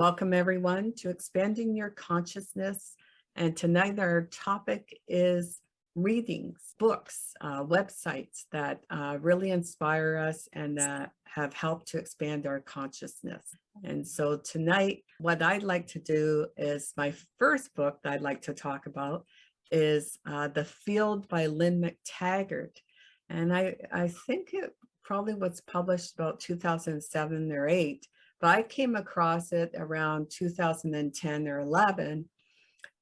Welcome everyone to Expanding Your Consciousness. And tonight our topic is readings, books, websites that really inspire us and that have helped to expand our consciousness. And so tonight, what I'd like to do is my first book that I'd like to talk about is The Field by Lynne Mctaggart. And I think it probably was published about 2007 or 8. But I came across it around 2010 or 11.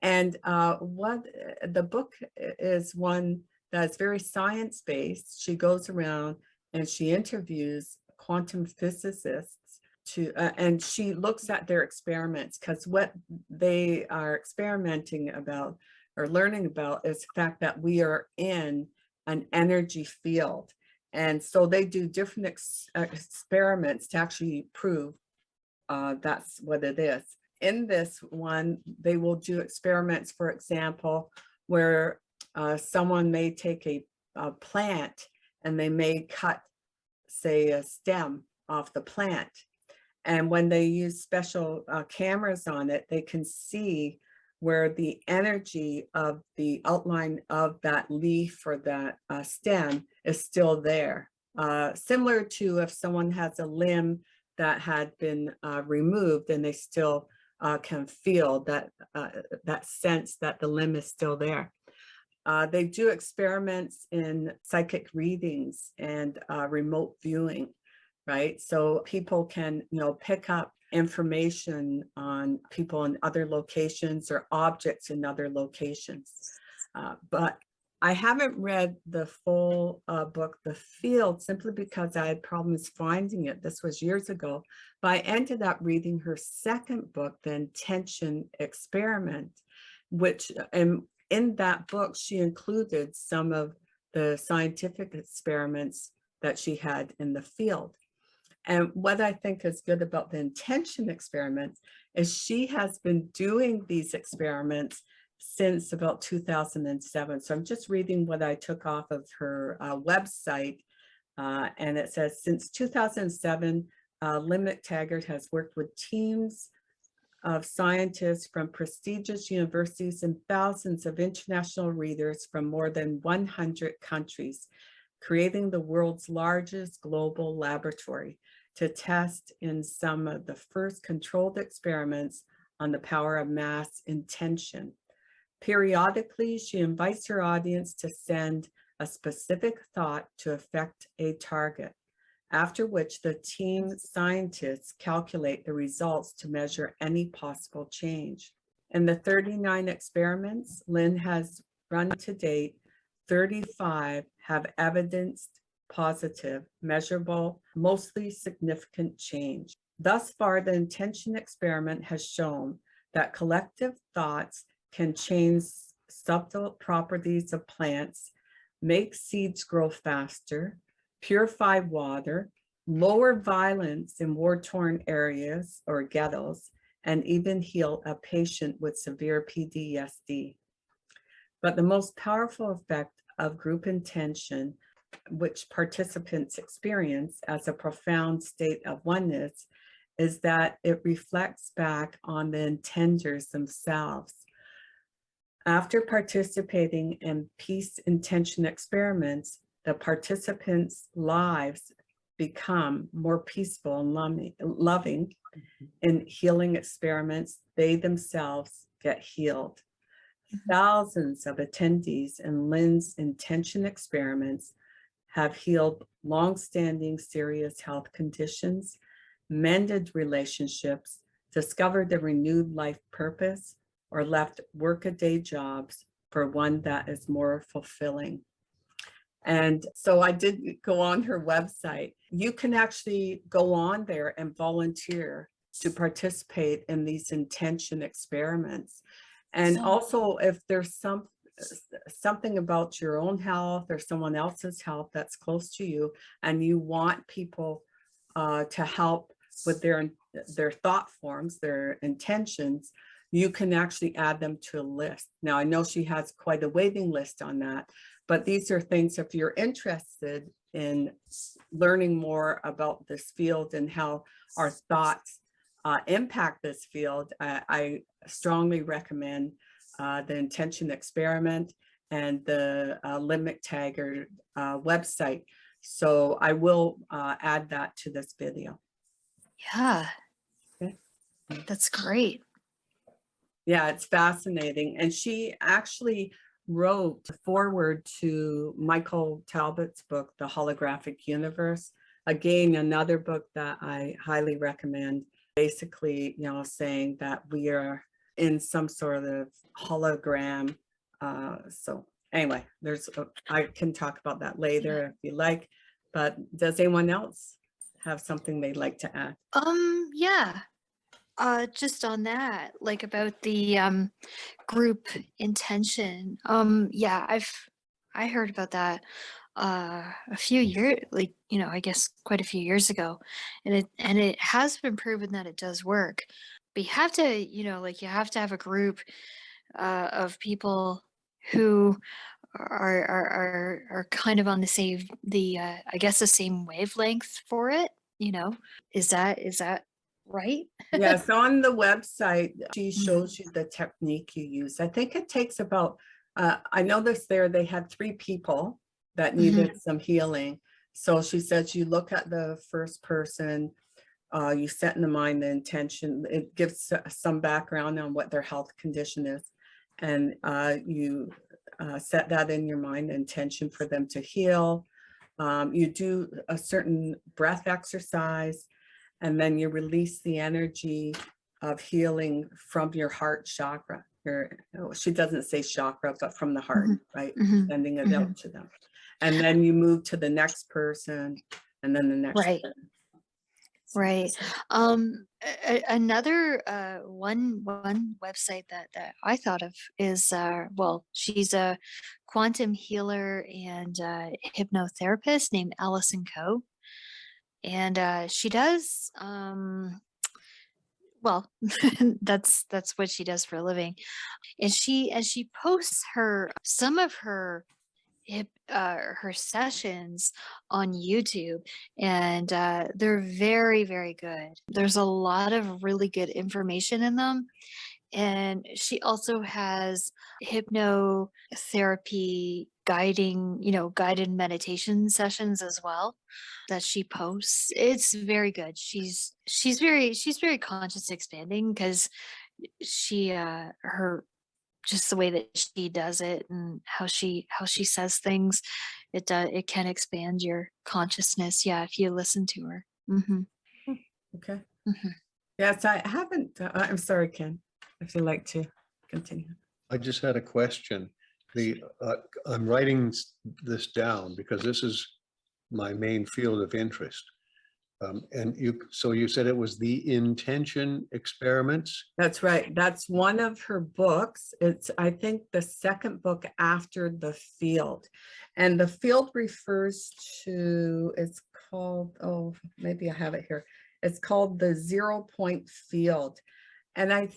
And what the book is one that's very science-based. She goes around and she interviews quantum physicists and she looks at their experiments, because what they are experimenting about or learning about is the fact that we are in an energy field. And so they do different experiments to actually prove that's what it is. In this one, they will do experiments, for example, where someone may take a plant and they may cut, say, a stem off the plant. And when they use special cameras on it, they can see where the energy of the outline of that leaf or that stem is still there. Similar to if someone has a limb that had been removed and they still can feel that that sense that the limb is still there. They do experiments in psychic readings and remote viewing, right? So people can, pick up information on people in other locations or objects in other locations. But I haven't read the full book, The Field, simply because I had problems finding it. This was years ago, but I ended up reading her second book, The Intention Experiment, which in that book, she included some of the scientific experiments that she had in the field. And what I think is good about the intention experiments is she has been doing these experiments since about 2007. So I'm just reading what I took off of her website. And it says, since 2007, Lynne Mctaggart has worked with teams of scientists from prestigious universities and thousands of international readers from more than 100 countries, creating the world's largest global laboratory to test in some of the first controlled experiments on the power of mass intention. Periodically, she invites her audience to send a specific thought to affect a target, after which the team scientists calculate the results to measure any possible change. In the 39 experiments Lynne has run to date, 35 have evidenced positive, measurable, mostly significant change. Thus far, the intention experiment has shown that collective thoughts can change subtle properties of plants, make seeds grow faster, purify water, lower violence in war-torn areas or ghettos, and even heal a patient with severe PTSD. But the most powerful effect of group intention, which participants experience as a profound state of oneness, is that it reflects back on the intenders themselves. After participating in peace intention experiments, the participants' lives become more peaceful and loving. In healing experiments, they themselves get healed. Thousands of attendees in Lynne's intention experiments have healed long-standing serious health conditions, mended relationships, discovered a renewed life purpose, or left workaday jobs for one that is more fulfilling. And so I did go on her website. You can actually go on there and volunteer to participate in these intention experiments. And also, if there's something about your own health or someone else's health that's close to you, and you want people to help with their thought forms, their intentions, you can actually add them to a list. Now, I know she has quite a waiting list on that, but these are things, if you're interested in learning more about this field and how our thoughts impact this field, I strongly recommend the intention experiment and the Lynne Mctaggart website. So I will add that to this video. Yeah, Okay. that's great. Yeah, it's fascinating. And she actually wrote the foreword to Michael Talbot's book, The Holographic Universe. Again, another book that I highly recommend, basically, saying that we are in some sort of hologram. So anyway, I can talk about that later if you like, but does anyone else have something they'd like to add? Yeah. Just on that, like about the group intention. Yeah, I heard about that a few years, like, I guess quite a few years ago. And it has been proven that it does work. But you have to, like, you have to have a group of people who are kind of on the same, I guess the same wavelength for it, is that right? Yes, on the website, she shows you the technique you use. I think it takes about, I noticed there they had 3 people that needed some healing. So she says you look at the first person, you set in the mind the intention. It gives some background on what their health condition is. And you set that in your mind, the intention for them to heal. You do a certain breath exercise, and then you release the energy of healing from your heart chakra. She doesn't say chakra, but from the heart, right? Sending it out to them. And then you move to the next person, and then the next person. Right. Another one website that I thought of is well, she's a quantum healer and hypnotherapist named Allison Co. And she does well, that's what she does for a living. And she posts some of her her sessions on YouTube, and they're very, very good. There's a lot of really good information in them. And she also has hypnotherapy guided meditation sessions as well that she posts. It's very good. She's very conscious expanding, because her just the way that she does it and how she says things, it can expand your consciousness, yeah, if you listen to her. Okay. Yes, I haven't. I'm sorry, Ken, if you'd like to continue. I just had a question. I'm writing this down because this is my main field of interest. And you said it was the intention experiments? That's right. That's one of her books. It's, I think, the second book after the field. And the field refers to, it's called, oh, maybe I have it here. It's called the 0 point field. And I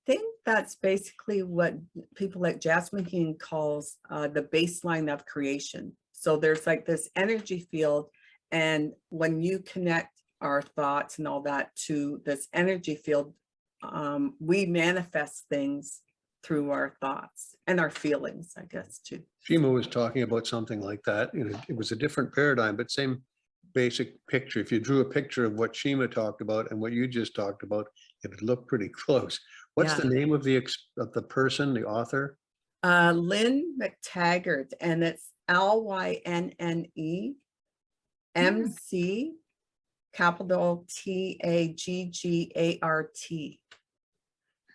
think that's basically what people like Jasmine King calls the baseline of creation. So there's like this energy field, and when you connect our thoughts and all that to this energy field, we manifest things through our thoughts and our feelings, I guess, too. Shima was talking about something like that. It was a different paradigm, but same basic picture. If you drew a picture of what Shima talked about and what you just talked about, it would look pretty close. What's the name of the person, the author? Lynne Mctaggart, and it's LYNNE MC capital TAGGART.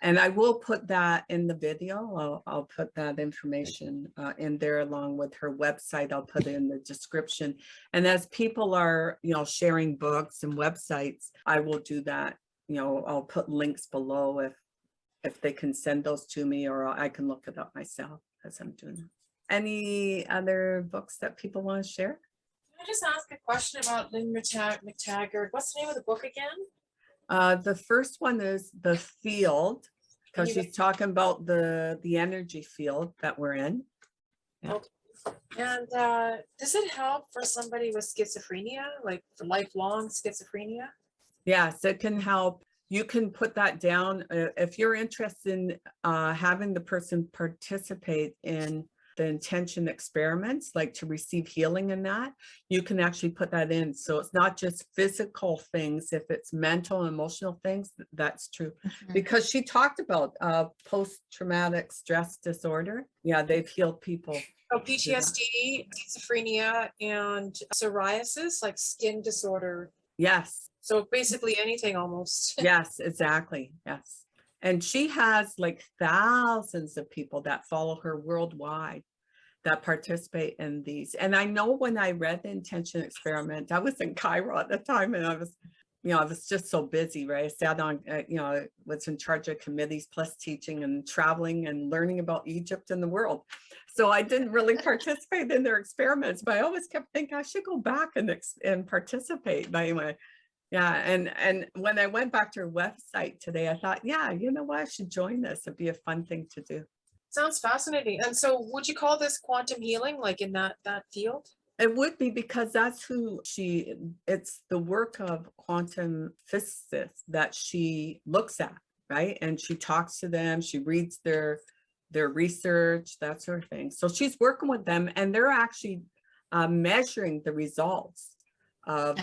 And I will put that in the video. I'll put that information in there along with her website. I'll put it in the description. And as people are, sharing books and websites, I will do that. I'll put links below if they can send those to me, or I can look it up myself as I'm doing it. Any other books that people want to share? Can I just ask a question about Lynne Mctaggart? What's the name of the book again? The first one is The Field, because she's talking about the energy field that we're in. Yeah. Okay. And does it help for somebody with schizophrenia, like for lifelong schizophrenia? Yes, it can help you can put that down. If you're interested in having the person participate in the intention experiments, like to receive healing in that, you can actually put that in. So it's not just physical things. If it's mental and emotional things, that's true. Mhm. Because she talked about post-traumatic stress disorder. Yeah, they've healed people. Oh, PTSD, schizophrenia, and psoriasis, like skin disorder. Yes. So basically anything almost. Yes, exactly. Yes. And she has like thousands of people that follow her worldwide that participate in these. And I know when I read the intention experiment, I was in Cairo at the time, and I was just so busy, right? I sat on, was in charge of committees plus teaching and traveling and learning about Egypt and the world. So I didn't really participate in their experiments, but I always kept thinking I should go back and participate. But anyway, yeah. And when I went back to her website today, I thought, yeah, you know what? I should join this. It'd be a fun thing to do. Sounds fascinating. And so would you call this quantum healing, like in that field? It would be, because that's who it's the work of quantum physicists that she looks at, right? And she talks to them, she reads their research, that sort of thing. So she's working with them, and they're actually measuring the results of,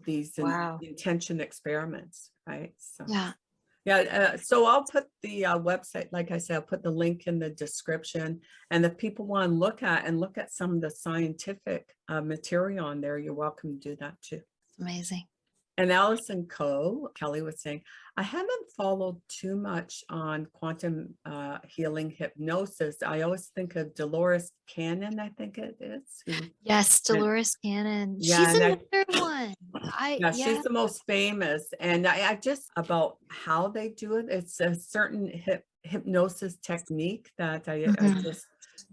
these Wow. intention experiments, right? So. Yeah. Yeah, so I'll put the website, like I said, I'll put the link in the description. And if people want to look at some of the scientific material on there, you're welcome to do that too. Amazing. And Allison Kelly was saying, I haven't followed too much on quantum healing hypnosis. I always think of Dolores Cannon, I think it is. Yes, Dolores Cannon. Yeah, She's and another one. Yeah, she's the most famous. And I just, about how they do it, it's a certain hypnosis technique that I just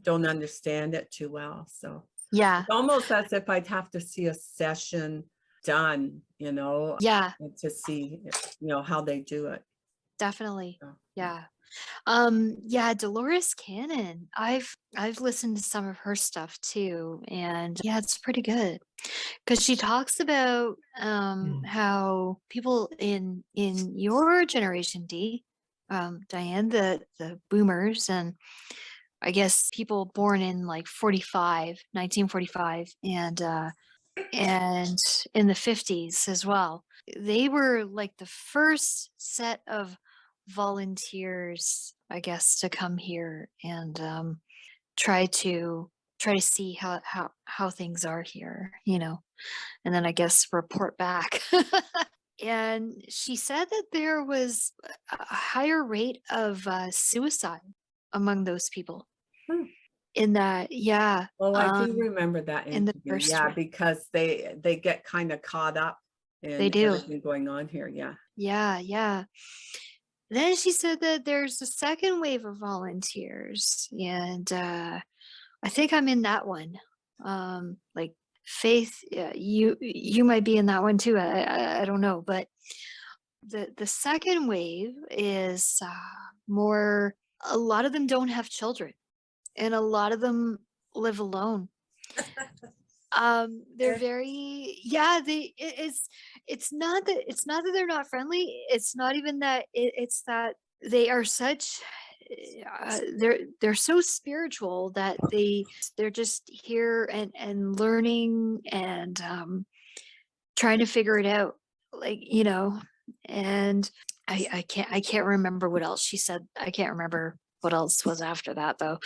don't understand it too well. So Yeah. it's almost as if I'd have to see a session done, Yeah, to see, how they do it. definitely. So, Yeah. Yeah, Dolores Cannon. I've listened to some of her stuff too, and yeah, it's pretty good. Because she talks about how people in your generation, Diane, the boomers, and I guess people born in like 1945, and in the 50s as well. They were like the first set of volunteers, I guess, to come here and try to see how things are here, and then I guess report back. And she said that there was a higher rate of suicide among those people. In that, yeah. well, I do remember that in the interview. first Yeah, round. because they get kind of caught up They in do. everything going on here. Yeah. Yeah, yeah. Then she said that there's a second wave of volunteers, and I think I'm in that one. Like Faith, you might be in that one too. I don't know, but the second wave is more. A lot of them don't have children, and a lot of them live alone. They're very, yeah, it's not that they're not friendly. It's not even that, it's that they are such they're so spiritual that they're just here and learning and trying to figure it out, like, and I can't remember what else she said. I can't remember what else was after that though,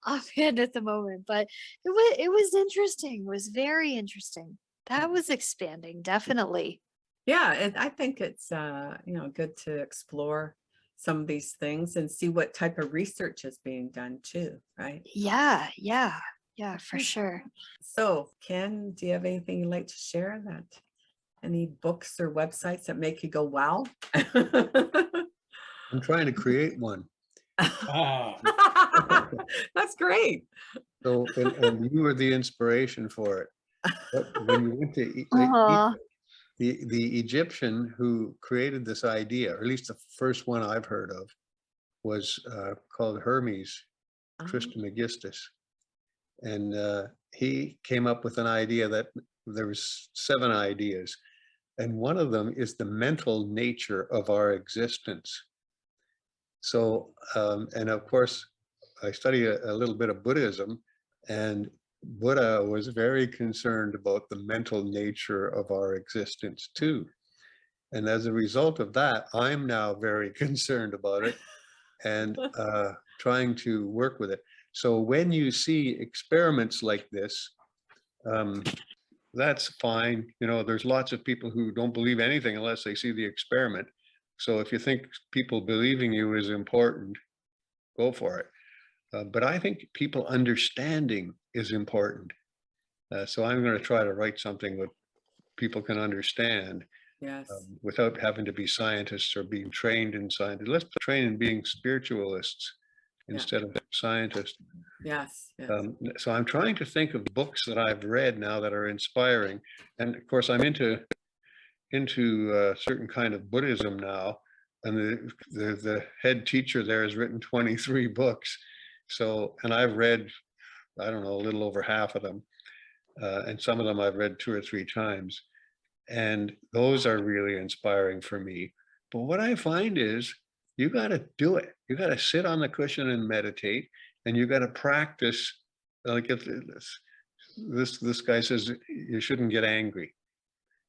offhand at the moment. But it was interesting. It was very interesting. That was expanding, definitely. Yeah, and I think it's good to explore some of these things and see what type of research is being done too, right? Yeah, for sure. So, Ken, do you have anything you'd like to share? Any books or websites that make you go, wow? I'm trying to create one. That's great. So, and you were the inspiration for it. But when you went to Aw. Egypt, the Egyptian who created this idea, or at least the first one I've heard of, was called Hermes Trismegistus. And he came up with an idea that there was 7 ideas. And one of them is the mental nature of our existence. So, and of course, I study a little bit of Buddhism, and Buddha was very concerned about the mental nature of our existence too. And as a result of that, I'm now very concerned about it and trying to work with it. So when you see experiments like this, that's fine. You know, there's lots of people who don't believe anything unless they see the experiment. So if you think people believing you is important, go for it. But I think people understanding is important. So I'm going to try to write something that people can understand Yes. without having to be scientists or being trained in science. Let's train in being spiritualists instead of scientists. Yes. Yes. So I'm trying to think of books that I've read now that are inspiring. And of course, I'm into a certain kind of Buddhism now. And the head teacher there has written 23 books. So, and I've read, I don't know, a little over half of them. And some of them I've read 2 or 3 times. And those are really inspiring for me. But what I find is you got to do it. You got to sit on the cushion and meditate, and you got to practice. Like if this guy says you shouldn't get angry.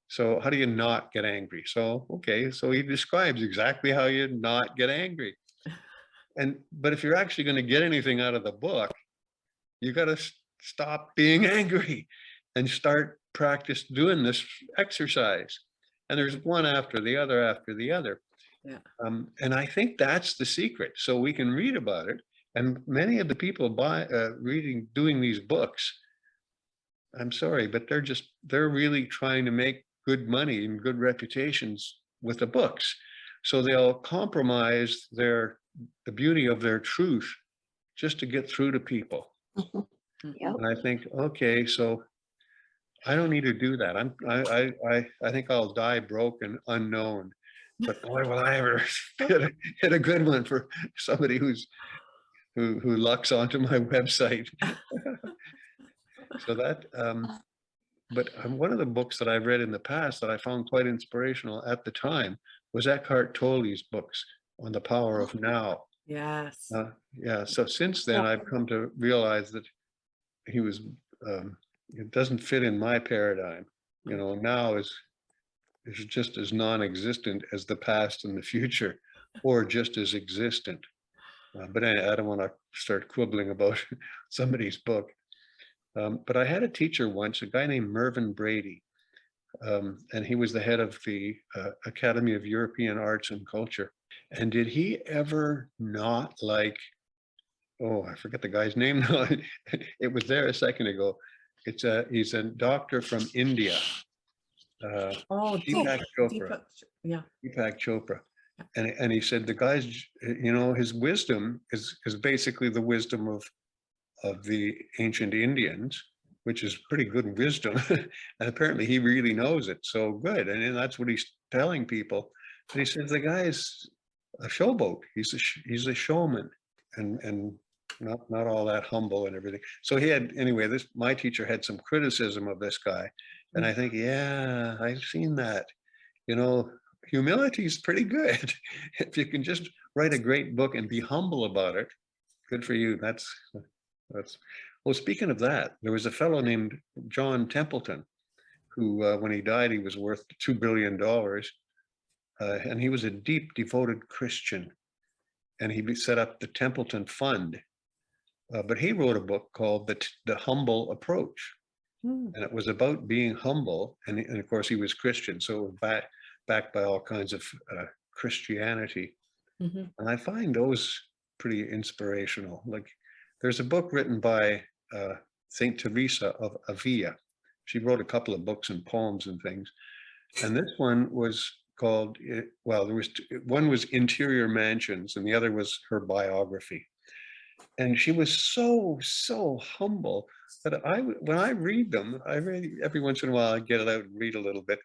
So how do you not get angry? So, okay, so he describes exactly how you not get angry. But if you're actually going to get anything out of the book, you got to stop being angry and start practice doing this exercise. And there's one after the other after the other. Yeah. And I think that's the secret. So we can read about it. And many of the people doing these books, I'm sorry, but they're really trying to make good money and good reputations with the books. So they'll compromise the beauty of their truth just to get through to people. Yep. And I think, okay, so I don't need to do that. I think I'll die broke and unknown. But boy, will I ever hit a good one for somebody who lucks onto my website. So that, but one of the books that I've read in the past that I found quite inspirational at the time was Eckhart Tolle's books on the power of now. Yes. Yeah. So since then, I've come to realize that he was, it doesn't fit in my paradigm. You know, now is just as non-existent as the past and the future, or just as existent. But I don't want to start quibbling about somebody's book. But I had a teacher once, a guy named Mervyn Brady, and he was the head of the Academy of European Arts and Culture. And did he ever not like, oh, I forget the guy's name now. It was there a second ago. He's a doctor from India. Deepak Chopra. Yeah. Deepak Chopra. And he said the guy's, you know, his wisdom is basically the wisdom of the ancient Indians, which is pretty good wisdom. And apparently he really knows it so good. And that's what he's telling people. But he says the guy is a showboat. He's a showman and not all that humble and everything. So he had, anyway, my teacher had some criticism of this guy. And I think, yeah, I've seen that. You know, humility is pretty good. If you can just write a great book and be humble about it, good for you. That's well, speaking of that, there was a fellow named John Templeton who, when he died, he was worth $2 billion. And he was a deep, devoted Christian. And he set up the Templeton Fund. But he wrote a book called The Humble Approach. And it was about being humble. And of course, he was Christian. So backed by all kinds of Christianity. And I find those pretty inspirational. Like there's a book written by Saint Teresa of Avila. She wrote a couple of books and poems and things. And this one was called, well, one was Interior Mansions and the other was her biography. And she was so humble that when I read them, every once in a while I get it out and read a little bit.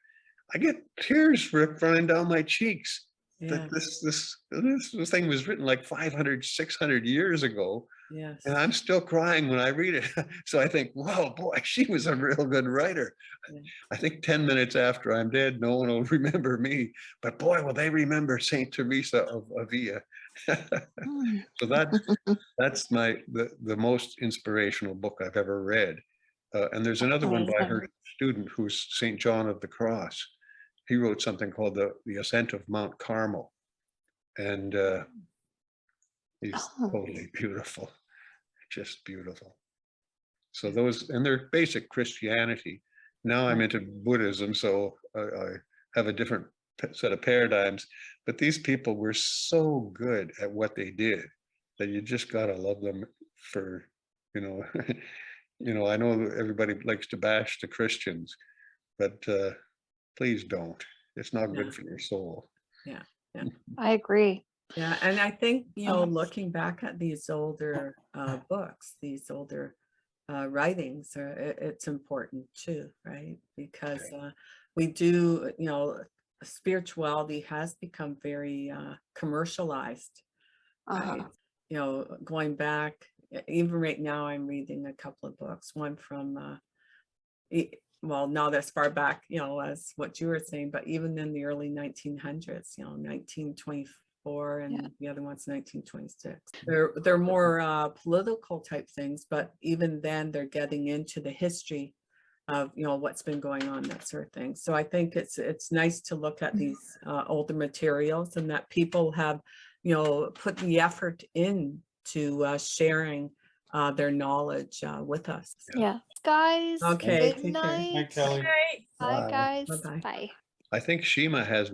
I get tears running down my cheeks. Yeah. this thing was written like 500, 600 years ago, Yes. and I'm still crying when I read it. So I think, whoa, boy, she was a real good writer. Yeah. I think 10 minutes after I'm dead, no one will remember me, but boy, will they remember Saint Teresa of Avila. Mm. So that's the most inspirational book I've ever read. And there's another one by her student who's St. John of the Cross. He wrote something called the Ascent of Mount Carmel. And he's totally beautiful, just beautiful. So those, and they're basic Christianity. Now I'm into Buddhism, so I have a different set of paradigms. But these people were so good at what they did that you just gotta love them for, you know, I know everybody likes to bash the Christians, but please don't. It's not Yeah. good for your soul. Yeah. I agree. Yeah. And I think, looking back at these older books, these older writings, it's important too, right? Because we do, spirituality has become very commercialized, right? Going back, even right now, I'm reading a couple of books, one from, well, not as far back, as what you were saying, but even in the early 1900s, 1924, and the other one's 1926. They're more political type things, but even then they're getting into the history of, what's been going on, that sort of thing. So I think it's nice to look at these older materials, and that people have, put the effort into sharing their knowledge with us. Yeah. Guys, Okay, good take care. night. Hi, Kelly. Right. Bye, Bye. guys. Bye-bye. Bye. I think Shima has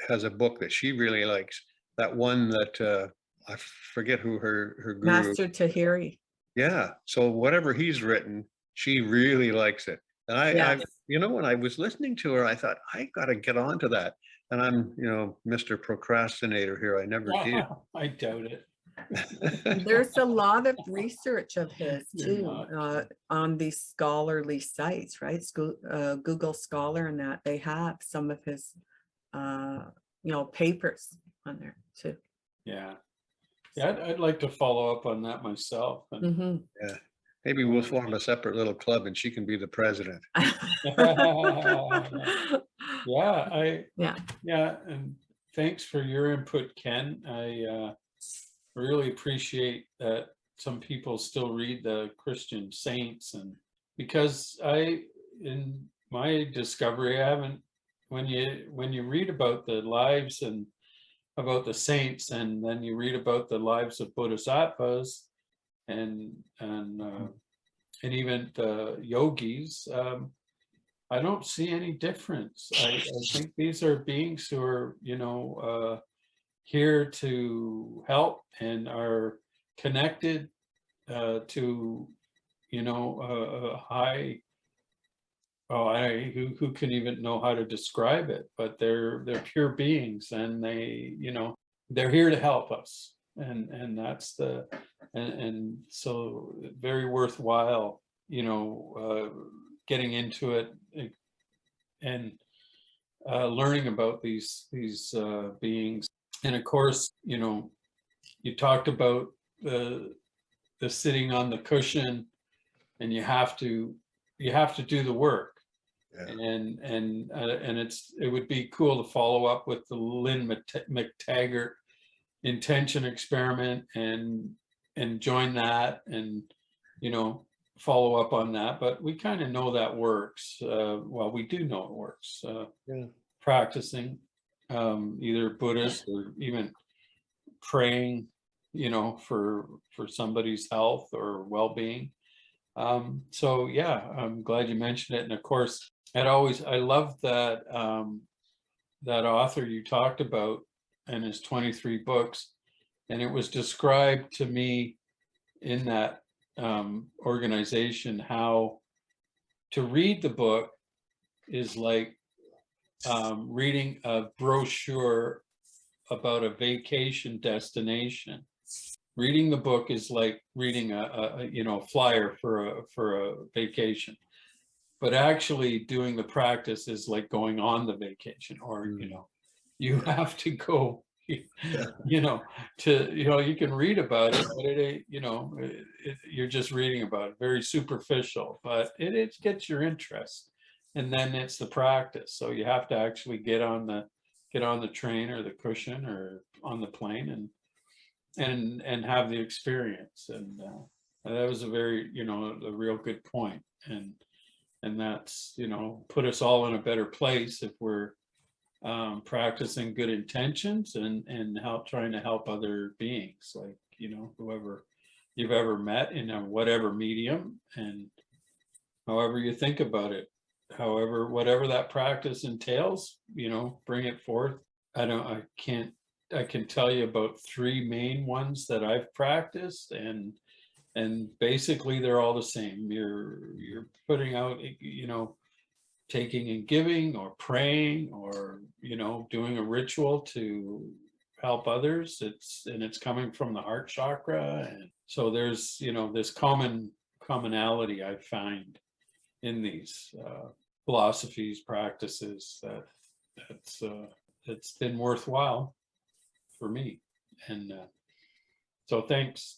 has a book that she really likes. That one that I forget who her guru. Master Tahiri. Yeah. So whatever he's written, she really likes it. And I when I was listening to her, I thought, I got to get onto that. And I'm, Mr. Procrastinator here. I never did. I doubt it. There's a lot of research of his You're too not. on these scholarly sites, right? Google Scholar, and that they have some of his, papers on there too. Yeah. Yeah, I'd like to follow up on that myself. And Mhm. Yeah. Maybe we'll form a separate little club and she can be the president. yeah, and thanks for your input, Ken. I really appreciate that some people still read the Christian saints, and because in my discovery, I haven't, when you read about the lives and about the saints, and then you read about the lives of bodhisattvas and even the yogis, I don't see any difference. I think these are beings who are, here to help and are connected to, a high, who can even know how to describe it, but they're pure beings, and they're here to help us. And that's and so very worthwhile, getting into it and learning about these beings. And of course, you talked about the sitting on the cushion, and you have to do the work. Yeah. And it would be cool to follow up with the Lynne Mctaggart intention experiment and join that, and follow up on that. But we kind of know that works. Well, we do know it works. Practicing either Buddhist or even praying, for somebody's health or well-being. So yeah, I'm glad you mentioned it. And of course, I love that that author you talked about and his 23 books, and it was described to me in that organization how to read the book is like reading a brochure about a vacation destination. Reading the book is like reading a flyer for a vacation, but actually doing the practice is like going on the vacation, or you have to go, you know, to, you can read about it, but it ain't, you're just reading about it, very superficial, but it gets your interest. And then it's the practice. So you have to actually get on the train or the cushion or on the plane and have the experience. And that was a very, a real good point. And that's, put us all in a better place if we're practicing good intentions and trying to help other beings, like, whoever you've ever met in whatever medium, and however you think about it, whatever that practice entails, bring it forth. I can tell you about 3 main ones that I've practiced, and basically they're all the same. You're putting out, taking and giving, or praying, or doing a ritual to help others. It's coming from the heart chakra, and so there's this commonality I find in these philosophies, practices, that's been worthwhile for me. And so thanks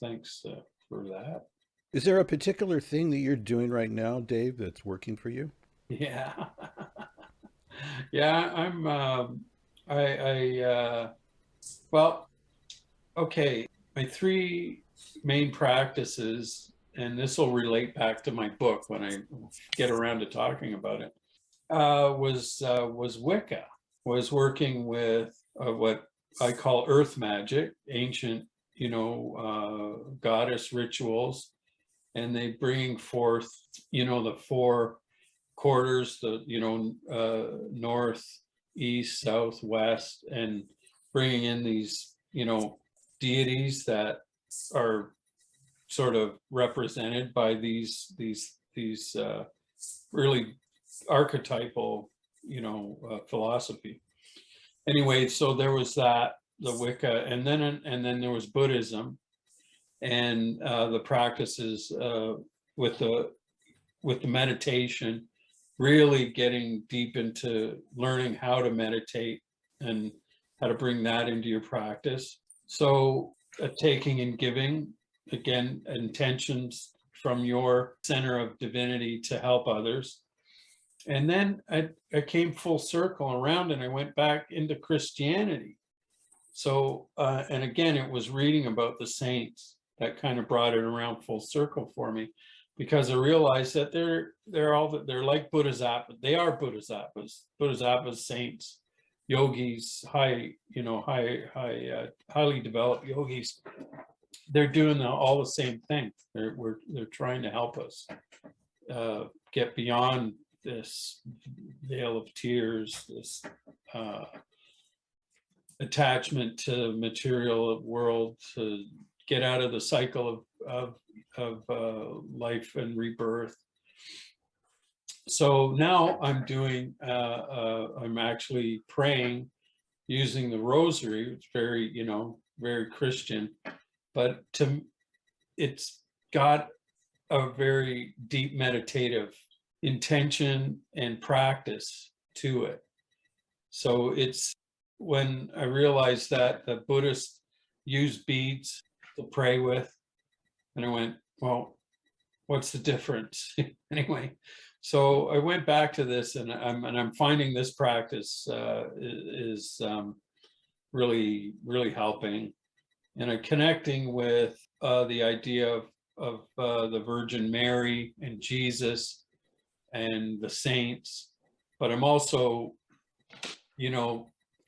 for that. Is there a particular thing that you're doing right now, Dave, that's working for you? Yeah. Yeah, well, okay, my 3 main practices, and this will relate back to my book when I get around to talking about it, was Wicca, was working with what I call earth magic, ancient, goddess rituals, and they bringing forth, the 4 quarters, the north, east, south, west, and bringing in these deities that are sort of represented by these really archetypal philosophy. Anyway, so there was that, the Wicca, and then there was Buddhism, and the practices with the meditation, really getting deep into learning how to meditate and how to bring that into your practice. So taking and giving, again, intentions from your center of divinity to help others. And then I came full circle around, and I went back into Christianity. So, and again, it was reading about the saints that kind of brought it around full circle for me, because I realized that they're like Bodhisattvas. They are Bodhisattvas, saints, yogis, highly developed yogis. They're doing all the same thing. They're trying to help us get beyond this veil of tears, this attachment to material world, to get out of the cycle of life and rebirth. So now I'm doing, I'm actually praying using the rosary. It's very, very Christian, but it's got a very deep meditative intention and practice to it. So it's when I realized that the Buddhists use beads to pray with, and I went, well, what's the difference? Anyway, so I went back to this, and I'm finding this practice is really, really helping, and I'm connecting with the idea of the Virgin Mary and Jesus and the saints, but I'm also,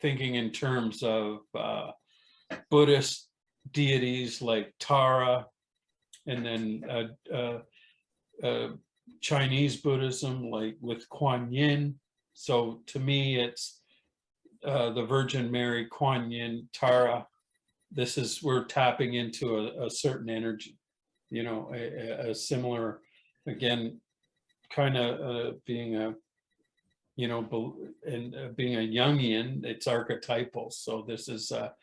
thinking in terms of Buddhist deities like Tara, and then Chinese Buddhism, like with Kuan Yin. So to me, it's the Virgin Mary, Kuan Yin, Tara. We're tapping into a certain energy, a similar, again, kind of being a, being a Jungian, it's archetypal. So this is a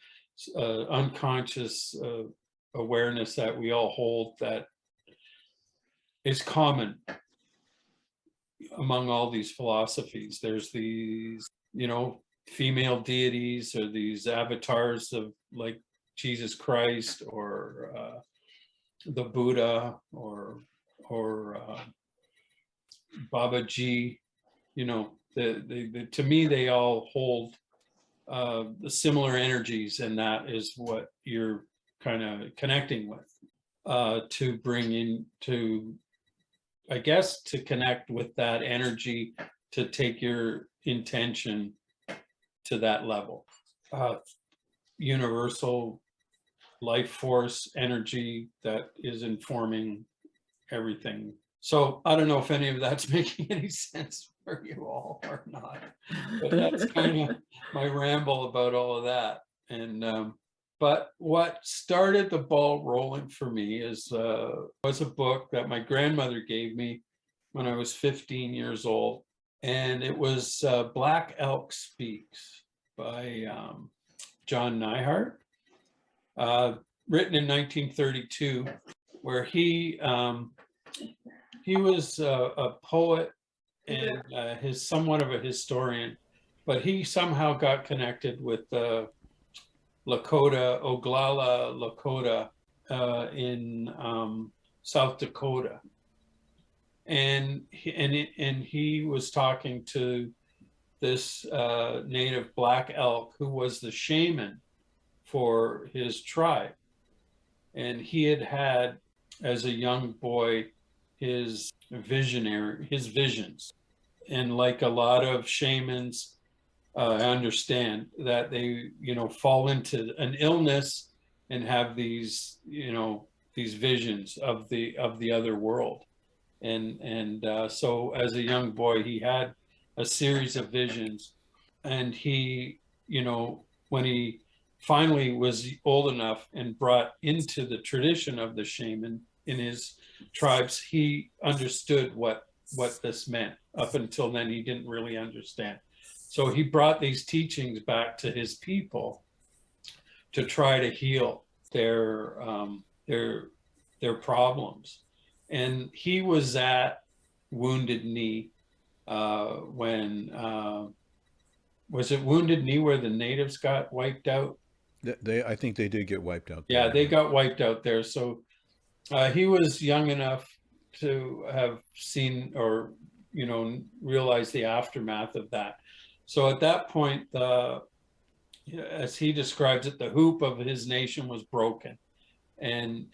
unconscious awareness that we all hold, that is common among all these philosophies. There's these, female deities or these avatars of like Jesus Christ or the Buddha or Babaji, you know, to me, they all hold the similar energies, and that is what you're kind of connecting with to bring in, to, I guess, to connect with that energy, to take your intention to that level. Universal life force energy that is informing everything. So I don't know if any of that's making any sense for you all or not, but that's kind of my ramble about all of that. And but what started the ball rolling for me was a book that my grandmother gave me when I was 15 years old, and it was Black Elk Speaks by John Neihart, written in 1932, where he was a poet and his somewhat of a historian, but he somehow got connected with Lakota, Oglala Lakota in South Dakota, and he was talking to this native black elk who was the shaman for his tribe, and he had as a young boy his visions, and like a lot of shamans, I understand that they, you know, fall into an illness and have these, you know, these visions of the other world, and so as a young boy he had a series of visions, and he, you know, when he finally was old enough and brought into the tradition of the shaman in his tribes, he understood what this meant. Up until then, he didn't really understand. So he brought these teachings back to his people to try to heal their problems. And he was at Wounded Knee when was it Wounded Knee where the natives got wiped out? I think they did get wiped out. Yeah, they got wiped out there. So he was young enough to have seen or, you know, realize the aftermath of that. So at that point, as he describes it, the hoop of his nation was broken, and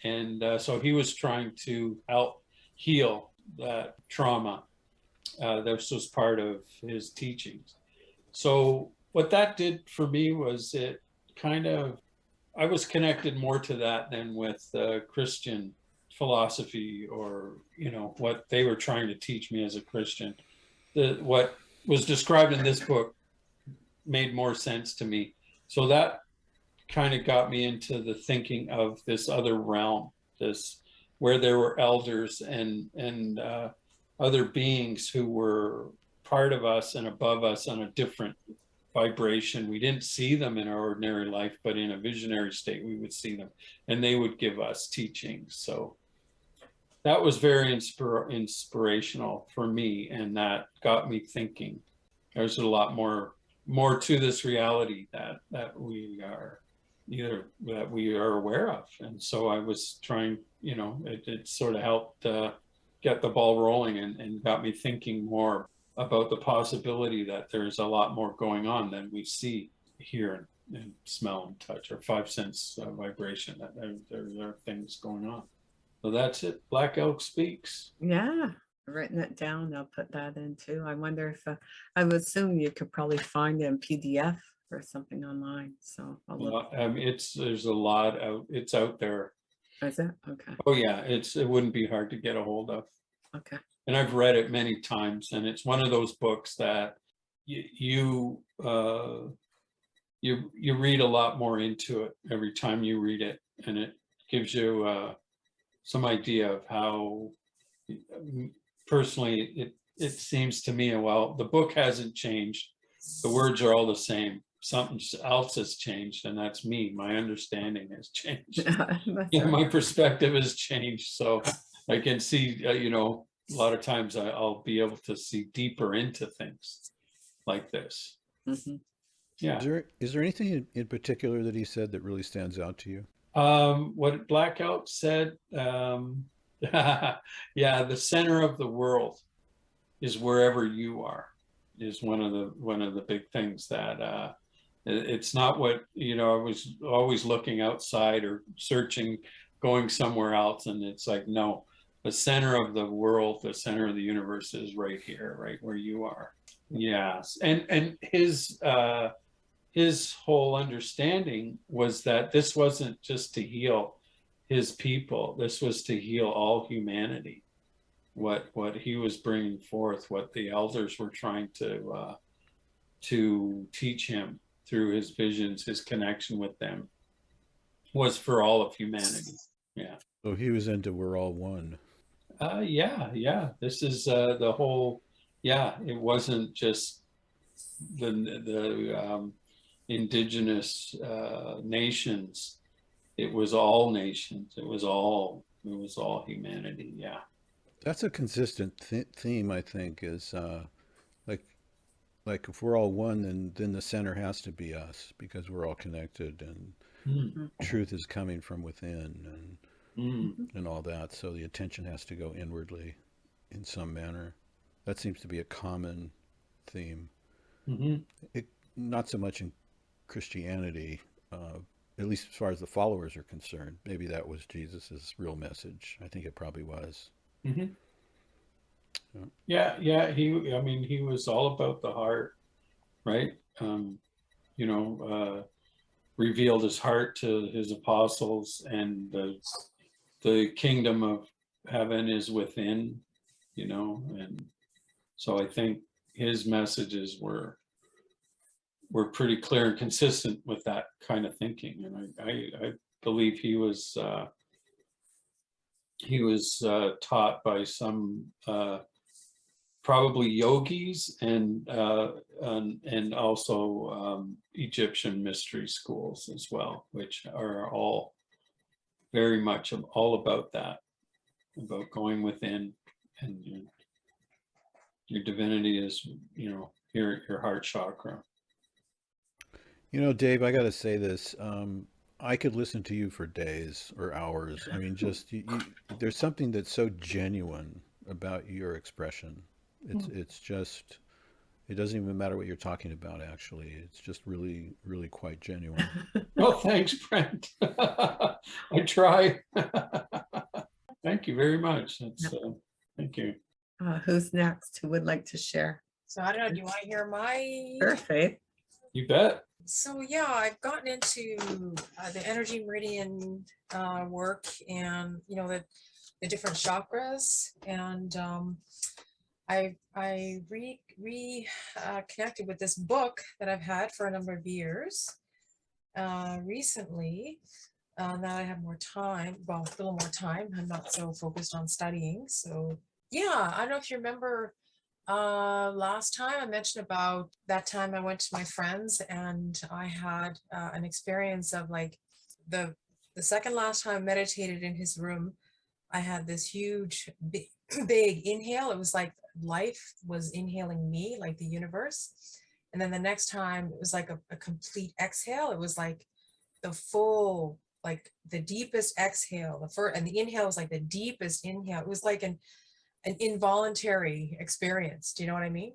so he was trying to help heal that trauma. This was part of his teachings. So what that did for me was it kind of, I was connected more to that than with Christian philosophy, or, you know, what they were trying to teach me as a Christian. What was described in this book made more sense to me. So that kind of got me into the thinking of this other realm, this where there were elders and other beings who were part of us and above us on a different vibration. We didn't see them in our ordinary life, but in a visionary state, we would see them, and they would give us teachings. So that was very inspirational for me, and that got me thinking. There's a lot more to this reality that we are aware of, and so I was trying. You know, it sort of helped get the ball rolling and got me thinking more about the possibility that there's a lot more going on than we see, hear, and smell and touch, or five sense vibration. That there are things going on. So that's it. Black Elk Speaks. Yeah, I've written it down. I'll put that in too. I wonder if I would assume you could probably find it in PDF or something online. So I'll look. There's a lot out. It's out there. Is it? Okay. Oh yeah, it wouldn't be hard to get a hold of. Okay. And I've read it many times, and it's one of those books that you read a lot more into it every time you read it, and it gives you some idea of how, personally, it seems to me, well, the book hasn't changed, the words are all the same. Something else has changed, and that's me. My understanding has changed. Yeah, my perspective has changed, so I can see, you know, a lot of times I'll be able to see deeper into things like this. Mm-hmm. Yeah. Is there anything in particular that he said that really stands out to you? What Blackout said, yeah, the center of the world is wherever you are, is one of the big things that it's not what, you know, I was always looking outside or searching, going somewhere else, and it's like, no, the center of the world, the center of the universe is right here, right where you are. Yes, and his whole understanding was that this wasn't just to heal his people, this was to heal all humanity. What he was bringing forth, what the elders were trying to teach him through his visions, his connection with them, was for all of humanity. Yeah. So he was into we're all one. Yeah. This is the whole. Yeah, it wasn't just the indigenous nations. It was all nations. It was all humanity. Yeah. That's a consistent theme, I think, is like like if we're all one, then the center has to be us because we're all connected and Mm. truth is coming from within Mm. and all that. So the attention has to go inwardly in some manner. That seems to be a common theme. Mm-hmm. It, not so much in Christianity, at least as far as the followers are concerned. Maybe that was Jesus's real message. I think it probably was. Mm-hmm. Yeah. Yeah. I mean, he was all about the heart, right? You know, revealed his heart to his apostles, and the kingdom of heaven is within, you know, and so I think his messages were pretty clear and consistent with that kind of thinking, and I believe he was taught by some probably yogis and also Egyptian mystery schools as well, which are all very much all about that, about going within, and your divinity is, you know, your heart chakra. You know, Dave, I got to say this. I could listen to you for days or hours. I mean, just there's something that's so genuine about your expression. It's just, it doesn't even matter what you're talking about, actually. It's just really, really quite genuine. Well, thanks, Brent. I try. Thank you very much. That's thank you. Who's next? Who would like to share? So I don't know, do you want to hear my? Sure, Faith. You bet. So yeah, I've gotten into the energy meridian work, and you know the different chakras, and I connected with this book that I've had for a number of years. Recently, now that I have more time, well, a little more time, I'm not so focused on studying. So yeah, I don't know if you remember last time I mentioned about that time I went to my friends and I had an experience of like the second last time I meditated in his room. I had this huge big inhale. It was like life was inhaling me, like the universe. And then the next time it was like a complete exhale. It was like the full, like the deepest exhale. And the inhale was like the deepest inhale. It was like an involuntary experience. Do you know what I mean?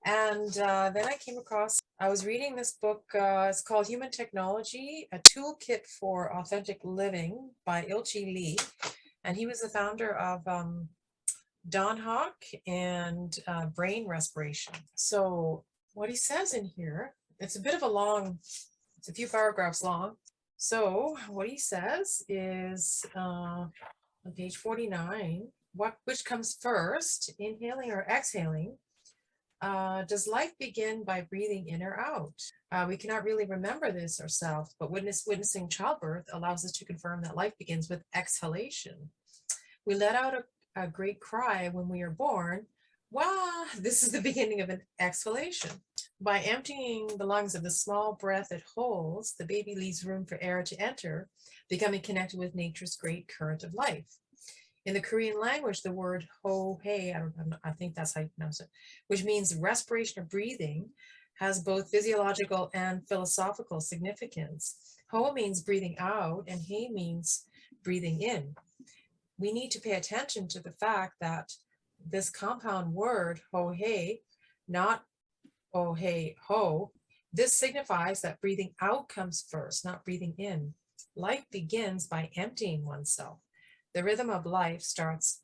And then I came across, I was reading this book. It's called Human Technology, a Toolkit for Authentic Living by Ilchi Lee. And he was the founder of Dawn Hawk and brain respiration. So what he says in here, it's a bit of a long, it's a few paragraphs long. So what he says is on page 49, which comes first, inhaling or exhaling? Does life begin by breathing in or out? We cannot really remember this ourselves, but witnessing childbirth allows us to confirm that life begins with exhalation. We let out a great cry when we are born. Wow, this is the beginning of an exhalation. By emptying the lungs of the small breath it holds, the baby leaves room for air to enter, becoming connected with nature's great current of life. In the Korean language, the word ho-hei, I think that's how you pronounce it, which means respiration or breathing, has both physiological and philosophical significance. Ho means breathing out and he means breathing in. We need to pay attention to the fact that this compound word, ho he, not oh hey ho, this signifies that breathing out comes first, not breathing in. Life begins by emptying oneself. The rhythm of life starts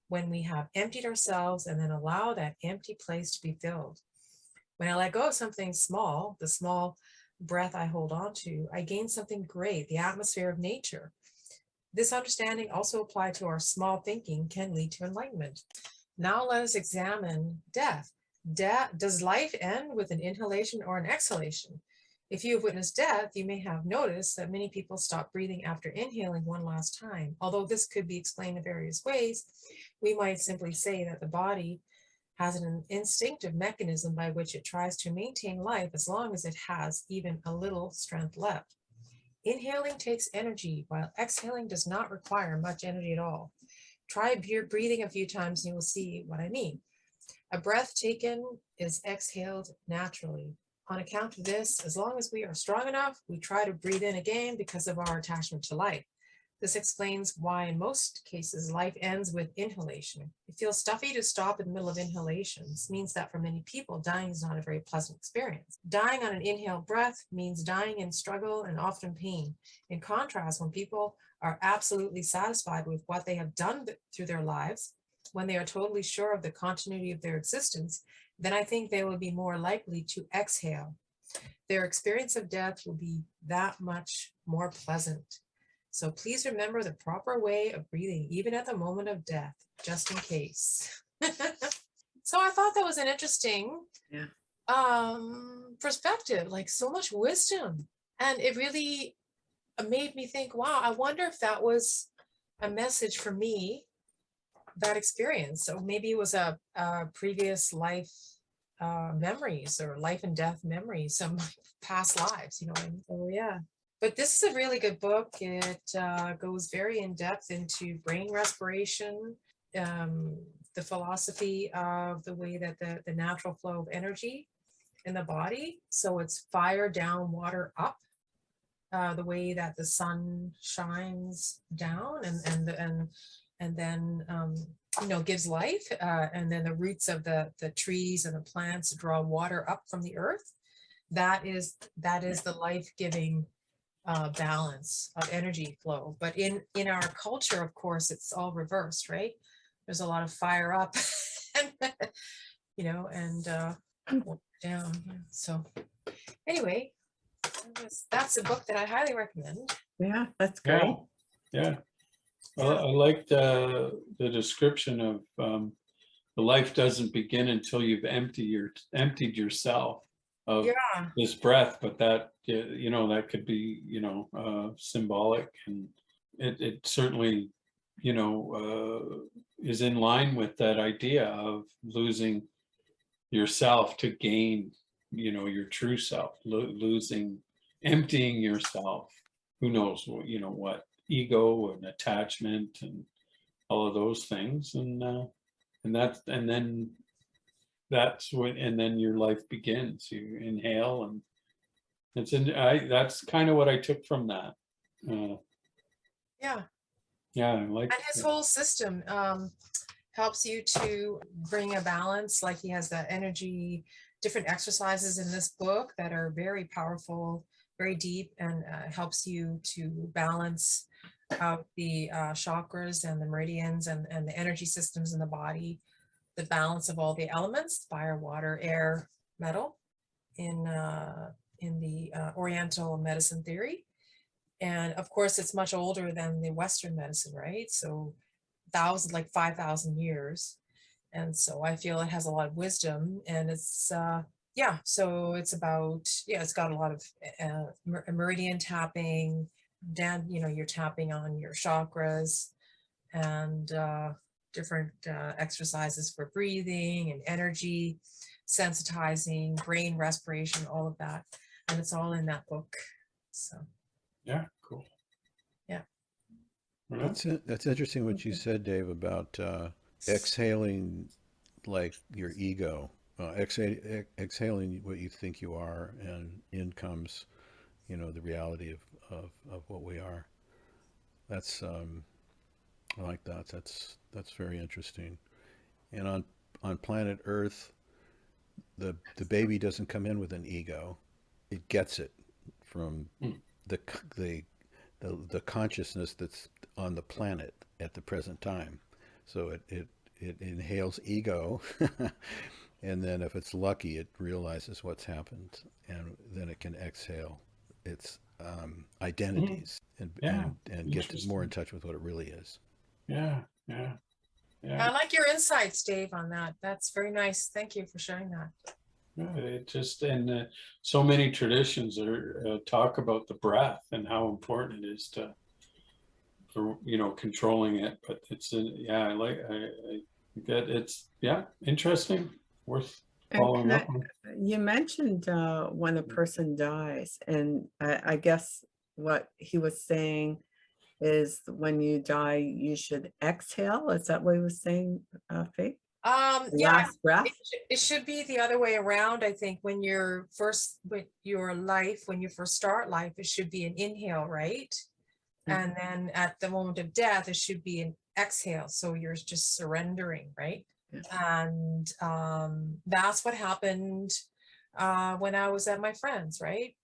when we have emptied ourselves and then allow that empty place to be filled. When I let go of something small, the small breath I hold on to, I gain something great, the atmosphere of nature. This understanding also applied to our small thinking can lead to enlightenment. Now let us examine death. Does life end with an inhalation or an exhalation? If you have witnessed death, you may have noticed that many people stop breathing after inhaling one last time. Although this could be explained in various ways, we might simply say that the body has an instinctive mechanism by which it tries to maintain life as long as it has even a little strength left. Inhaling takes energy, while exhaling does not require much energy at all. Try breathing a few times and you will see what I mean. A breath taken is exhaled naturally. On account of this, as long as we are strong enough, we try to breathe in again because of our attachment to life. This explains why in most cases life ends with inhalation. It feels stuffy to stop in the middle of inhalation. This means that for many people, dying is not a very pleasant experience. Dying on an inhaled breath means dying in struggle and often pain. In contrast, when people are absolutely satisfied with what they have done through their lives, when they are totally sure of the continuity of their existence, then I think they will be more likely to exhale. Their experience of death will be that much more pleasant. So please remember the proper way of breathing, even at the moment of death, just in case. So I thought that was an interesting perspective, like so much wisdom. And it really made me think, wow, I wonder if that was a message for me, that experience. So maybe it was a previous life memories or life and death memories, some past lives, you know. So yeah. But this is a really good book. It goes very in depth into brain respiration, the philosophy of the way that the natural flow of energy in the body. So it's fire down, water up, the way that the sun shines down and then you know, gives life, and then the roots of the trees and the plants draw water up from the earth. That is the life-giving balance of energy flow. But in our culture, of course, it's all reversed, right? There's a lot of fire up and you know, and down. So anyway, that's a book that I highly recommend. Yeah, that's great. Yeah. Well, I like the description of the life doesn't begin until you've emptied yourself of this breath, but that, you know, that could be, you know, symbolic, and it certainly, you know, is in line with that idea of losing yourself to gain, you know, your true self, emptying yourself. Who knows what, you know, what ego and attachment and all of those things, and then that's when, and then your life begins. You inhale, and that's kind of what I took from that. Yeah, I like. And his whole system helps you to bring a balance. Like he has the energy, different exercises in this book that are very powerful, very deep, and helps you to balance out the chakras and the meridians and the energy systems in the body, the balance of all the elements, fire, water, air, metal, in the Oriental medicine theory. And of course, it's much older than the Western medicine, right? So 5,000 years. And so I feel it has a lot of wisdom, and it's, so it's about, it's got a lot of meridian tapping, down, you know, you're tapping on your chakras, and different exercises for breathing and energy, sensitizing, brain respiration, all of that. And it's all in that book. So. Yeah, cool. Yeah. That's interesting what you said, Dave, about exhaling like your ego. exhaling what you think you are, and in comes, the reality of what we are. That's I like that. That's very interesting. And on planet Earth, the baby doesn't come in with an ego; it gets it from Mm. the the consciousness that's on the planet at the present time. So it inhales ego, and then if it's lucky, it realizes what's happened, and then it can exhale its identities Yeah, and get more in interesting. touch with what it really is. Yeah, yeah, I yeah. like your insights, Dave, on that. That's very nice. Thank you for sharing that. Yeah, it just and so many traditions are talk about the breath and how important it is for controlling it. But it's yeah, I get it's interesting, worth And following up on. you mentioned when a person dies, and I guess what he was saying is when you die, you should exhale. Is that what he was saying, Faith? Yeah, Last breath? it should be the other way around. I think when you're first with your life, when you first start life, it should be an inhale, right? And then at the moment of death, it should be an exhale. So you're just surrendering, right? Yeah. And that's what happened when I was at my friend's, right?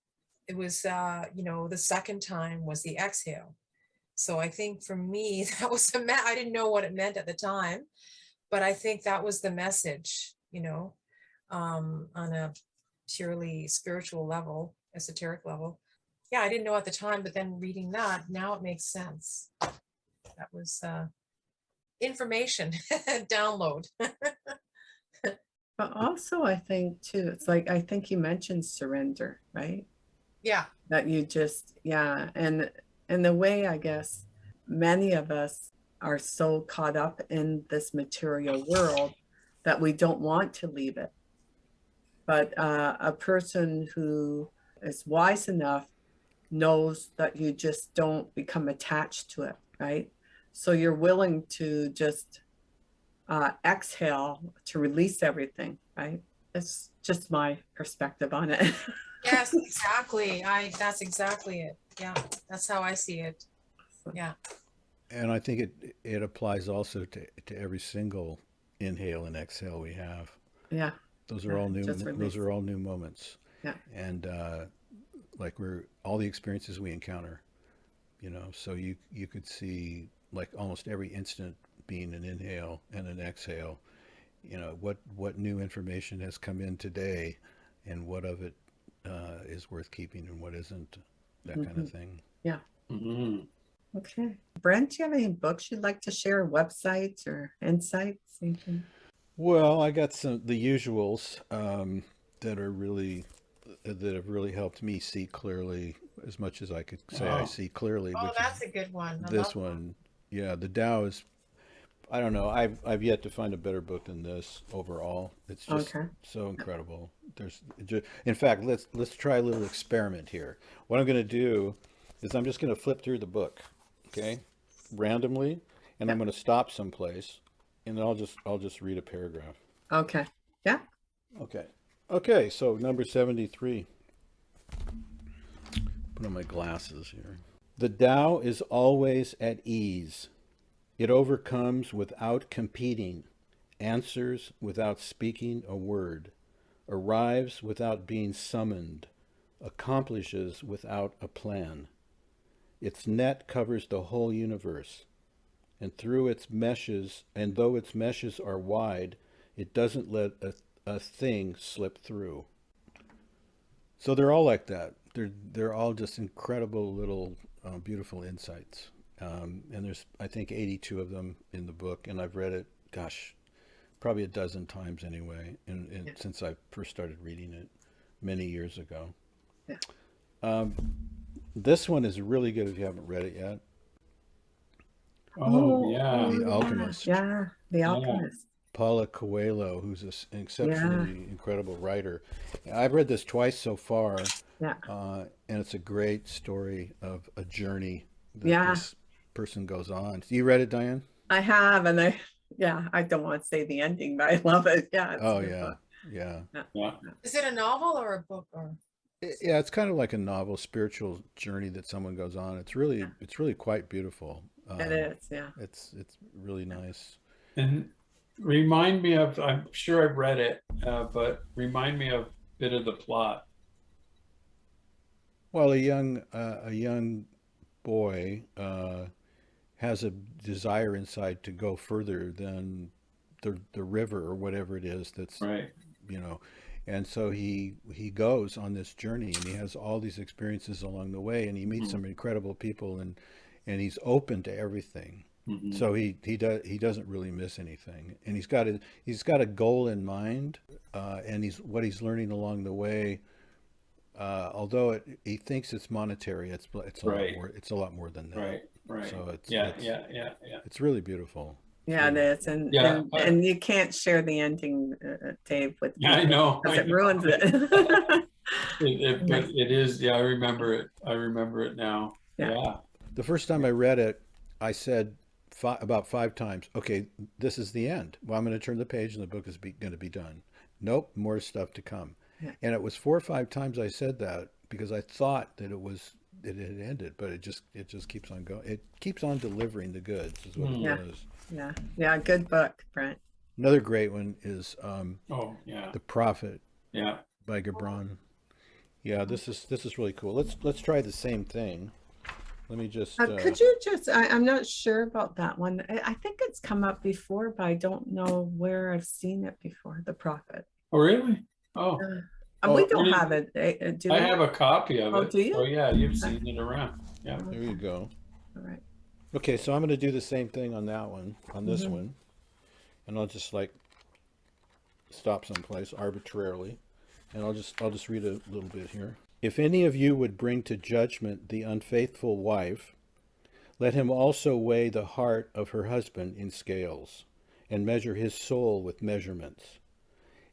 It was, the second time was the exhale. So I think for me, that was I didn't know what it meant at the time, but I think that was the message, on a purely spiritual level, esoteric level. Yeah, I didn't know at the time, but then reading that, now it makes sense. That was information download. But also, I think too, it's like, I think you mentioned surrender, right? Yeah. That you just, yeah. And the way, I guess, many of us are so caught up in this material world that we don't want to leave it. But a person who is wise enough knows that you just don't become attached to it, right? So you're willing to just exhale to release everything, right? It's just my perspective on it. Yes, exactly. That's exactly it. Yeah, that's how I see it. Yeah. And I think it applies also to every single inhale and exhale we have. Yeah. Those are all new. Just Those release. are all new moments. Yeah. And like we're all the experiences we encounter. So you could see like almost every instant being an inhale and an exhale. What new information has come in today, and what of it is worth keeping and what isn't. That kind of thing. Yeah. Mhm. Okay. Brent, do you have any books you'd like to share, websites or insights? Anything? Well, I got the usuals that have really helped me see clearly as much as I could say I Wow. see clearly, Oh, which that's is a good one. I this love that. one. Yeah, the Tao is. I don't know. I've yet to find a better book than this overall. It's just Okay. so incredible. In fact, let's try a little experiment here. What I'm going to do is I'm just going to flip through the book, okay, randomly, and I'm going to stop someplace, and then I'll just read a paragraph. Okay. Yeah. Okay. Okay. So number 73. Put on my glasses here. The Tao is always at ease. It overcomes without competing, answers without speaking a word, arrives without being summoned, accomplishes without a plan. Its net covers the whole universe, and though its meshes are wide, it doesn't let a thing slip through. So they're all like that. They're all just incredible little beautiful insights. And there's, I think, 82 of them in the book, and I've read it, gosh, probably a dozen times anyway, since I first started reading it many years ago. Yeah. This one is really good if you haven't read it yet. Oh, yeah. The Alchemist. Yeah. The Alchemist. Paulo Coelho, who's an exceptionally Yeah. incredible writer. I've read this twice so far, Yeah. and it's a great story of a journey that Yeah. this person goes on. You read it, Diane? I have, and I don't want to say the ending, but I love it. Yeah. It's Oh a good yeah, book. Yeah. Yeah. Is it a novel or a book or? Yeah, it's kind of like a novel, spiritual journey that someone goes on. It's really quite beautiful. It is, yeah. It's really nice. And remind me of, I'm sure I've read it, but remind me of a bit of the plot. Well, a young boy has a desire inside to go further than the river or whatever it is that's, Right. you know, and so he goes on this journey and he has all these experiences along the way and he meets some incredible people and he's open to everything. Mhm. So he doesn't really miss anything, and he's got a goal in mind, and what he's learning along the way. Although he thinks it's monetary, it's a lot Right. more. It's a lot more than that. Right. Right. So it's Yeah. Yeah. Yeah. Yeah. it's really beautiful. Yeah, it is. And, Yeah, and you can't share the ending, Dave, with Yeah, I people know. because I it know. ruins it. But it is, yeah, I remember it. I remember it now. Yeah. Yeah. The first time I read it, I said about 5 times, "Okay, this is the end. Well, I'm going to turn the page and the book is going to be done." Nope, more stuff to come. Yeah. And it was 4 or 5 times I said that because I thought that it had ended, but it just keeps on going. It keeps on delivering the goods, is what it Yeah. does. Yeah. Yeah. Good book, Brent. Another great one is Oh, yeah. The Prophet Yeah. by Gibran. Yeah, this is really cool. Let's try the same thing. Let me just Could you just, I'm not sure about that one. I think it's come up before, but I don't know where I've seen it before. The Prophet. Oh, really? Oh, We Oh, don't really? have it. Do I we? have a copy of Oh, it. do you? Oh, yeah, you've seen it around. Yeah. there you go. All right. Okay, so I'm going to do the same thing on that one, on this Mhm. one, and I'll just like stop someplace arbitrarily, and I'll just read a little bit here. If any of you would bring to judgment the unfaithful wife, let him also weigh the heart of her husband in scales, and measure his soul with measurements.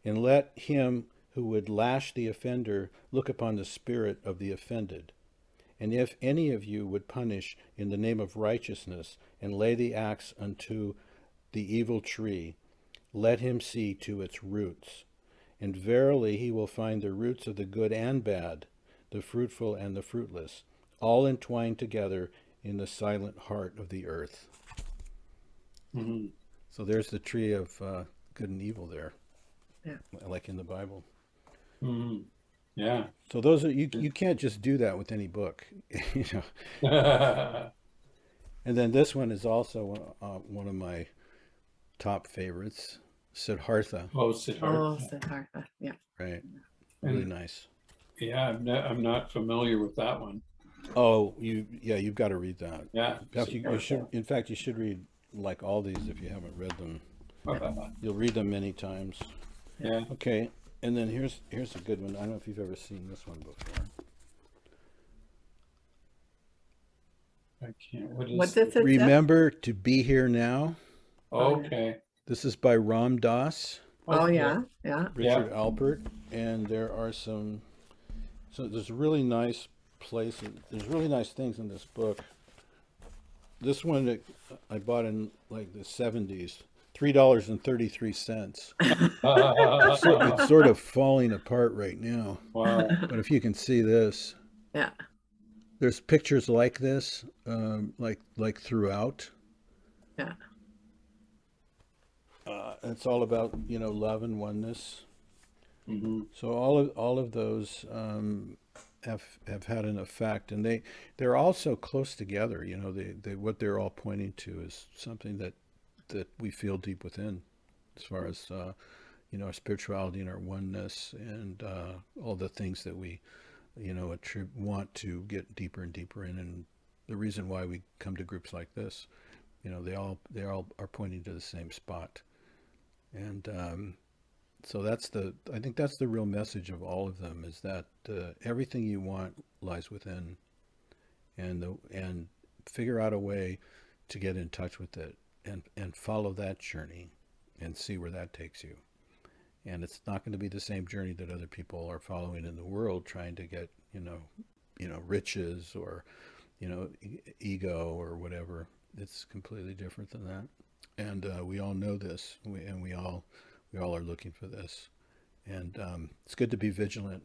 And let him who would lash the offender look upon the spirit of the offended. And if any of you would punish in the name of righteousness, and lay the axe unto the evil tree, let him see to its roots. And verily he will find the roots of the good and bad, the fruitful and the fruitless, all entwined together in the silent heart of the earth. Mhm. So there's the tree of good and evil there, Yeah. like in the Bible. Mhm. Yeah. So those are you can't just do that with any book, you know. And then this one is also one of my top favorites, Siddhartha. Oh, Oh, Siddhartha. Siddhartha. Yeah. Right, really And- nice. Yeah, I'm not familiar with that one. Oh, you've got to read that. Yeah. In fact, you should. In fact, you should read like all these if you haven't read them. Siddhartha. You'll read them many times. Yeah. Okay, and then here's a good one. I don't know if you've ever seen this one before. I can't. What is? What does it say? Remember to be here now. Okay. This is by Ram Dass, Oh, Okay. yeah. Yeah. Richard Alpert, and there are some. So there's really nice places. There's really nice things in this book. This one that I bought in like the 70s, $3.33. So it's sort of falling apart right now. Wow. But if you can see this, Yeah. there's pictures like this, like throughout. Yeah. It's all about love and oneness. Hmm. So all of those have had an effect, and they're all so close together. They what they're all pointing to is something that we feel deep within, as far as our spirituality and our oneness, and all the things that we want to get deeper and deeper in, and the reason why we come to groups like this. They all are pointing to the same spot, and so I think that's the real message of all of them, is that everything you want lies within, and figure out a way to get in touch with it, and follow that journey and see where that takes you. And it's not going to be the same journey that other people are following in the world, trying to get riches or ego or whatever. It's completely different than that, and we all know this, and we all are looking for this. And it's good to be vigilant,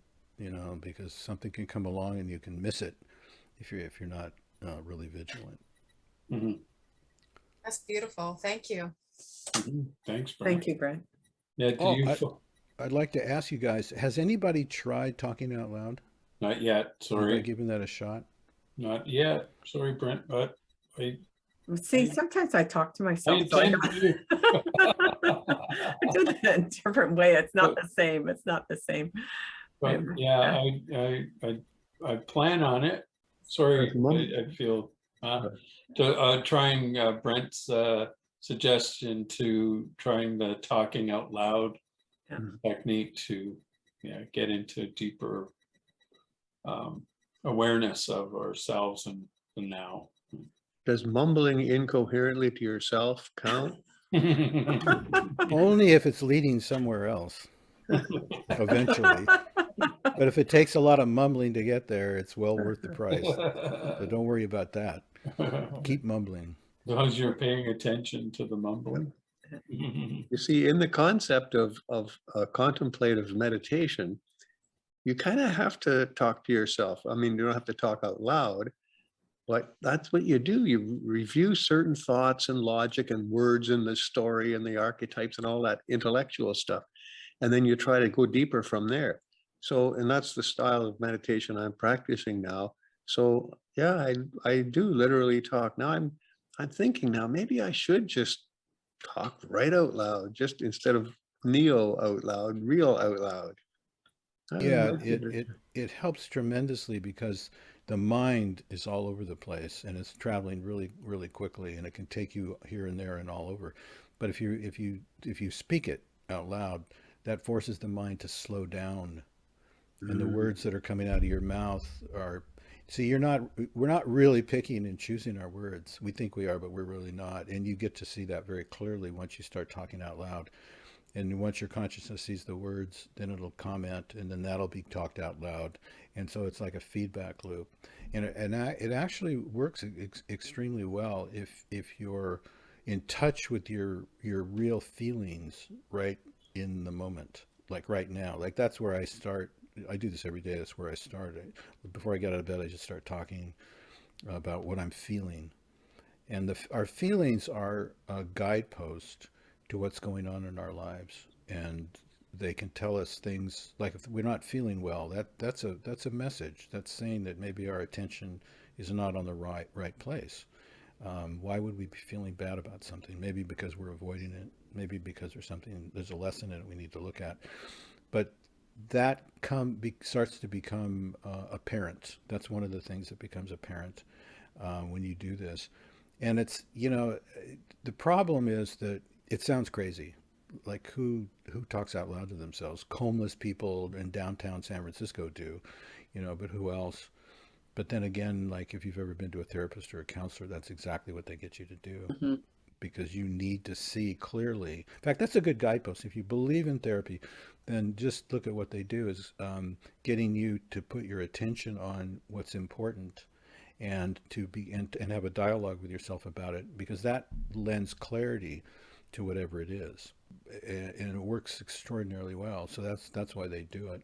because something can come along and you can miss it if you're not really vigilant. Mhm, That's beautiful. Thank you. mhm. Thanks, Brent. Thank you, Brent. Yeah, do Oh, you, I'd like to ask you guys, has anybody tried talking out loud? not yet, Anybody sorry, giving that a shot? not yet, sorry, Brent, but I See, sometimes I talk to myself. So intend to. I do that in a different way. It's not the same. It's not the same. But yeah, I plan on it. Sorry, I feel trying Brent's suggestion to trying the talking out loud Yeah. technique to get into deeper awareness of ourselves and the now. Does mumbling incoherently to yourself count? Only if it's leading somewhere else eventually. But if it takes a lot of mumbling to get there, it's well worth the price. So don't worry about that. Keep mumbling. As long as you're paying attention to the mumbling. You see, in the concept of contemplative meditation, you kind of have to talk to yourself. I mean, you don't have to talk out loud, but that's what you do. You review certain thoughts and logic and words in the story and the archetypes and all that intellectual stuff. And then you try to go deeper from there. So, and that's the style of meditation I'm practicing now. So yeah, I do literally talk. Now I'm thinking now, maybe I should just talk right out loud, just instead of neo out loud, real out loud. Yeah, it helps tremendously because the mind is all over the place and it's traveling really, really quickly, and it can take you here and there and all over. But if you speak it out loud, that forces the mind to slow down, and the words that are coming out of your mouth are, see, we're not really picking and choosing our words. We think we are, but we're really not. And you get to see that very clearly once you start talking out loud. And once your consciousness sees the words, then it'll comment, and then that'll be talked out loud. And so it's like a feedback loop. And it actually works extremely well if you're in touch with your real feelings right in the moment, like right now. Like that's where I start. I do this every day. That's where I start. Before I get out of bed, I just start talking about what I'm feeling. And our feelings are a guidepost to what's going on in our lives, and they can tell us things like if we're not feeling well, that's a message that's saying that maybe our attention is not on the right place. Why would we be feeling bad about something? Maybe because we're avoiding it, maybe because there's a lesson in it we need to look at. But that starts to become apparent. That's one of the things that becomes apparent when you do this. And it's, the problem is that it sounds crazy. Like who talks out loud to themselves? Homeless people in downtown San Francisco do, but who else? But then again, like if you've ever been to a therapist or a counselor, that's exactly what they get you to do. Mm-hmm. Because you need to see clearly. In fact, that's a good guidepost. If you believe in therapy, then just look at what they do is getting you to put your attention on what's important, and to be and have a dialogue with yourself about it, because that lends clarity to whatever it is, and it works extraordinarily well. So that's why they do it.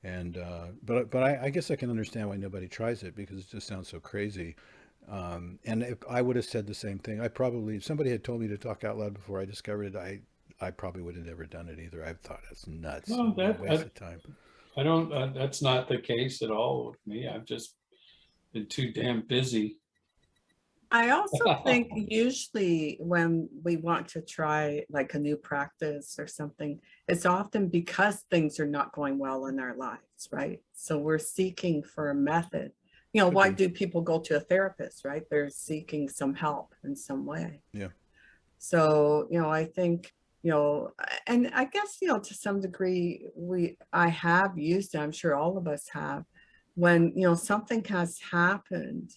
And but I guess I can understand why nobody tries it, because it just sounds so crazy. And if I would have said the same thing, if somebody had told me to talk out loud before I discovered it, I probably would have never done it either. I thought that's nuts. No, Waste of time. I don't, that's not the case at all with me. I've just been too damn busy. I also think usually when we want to try like a new practice or something, it's often because things are not going well in our lives, right? So we're seeking for a method. Why do people go to a therapist, right? They're seeking some help in some way. Yeah. So, I think, and I guess, to some degree, I have used it, I'm sure all of us have, when, something has happened,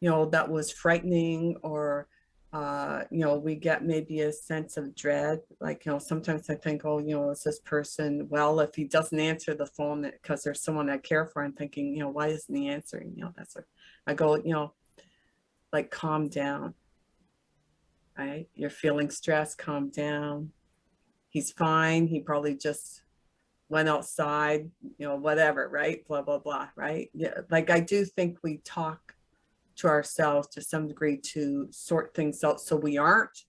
that was frightening, or, we get maybe a sense of dread. Like, sometimes I think, oh, is this person, well, if he doesn't answer the phone because there's someone I care for, I'm thinking, why isn't he answering? That's what I go, like, calm down, right? You're feeling stressed, calm down. He's fine. He probably just went outside, whatever, right? Blah, blah, blah, right? Yeah, like I do think we talk to ourselves to some degree to sort things out so we aren't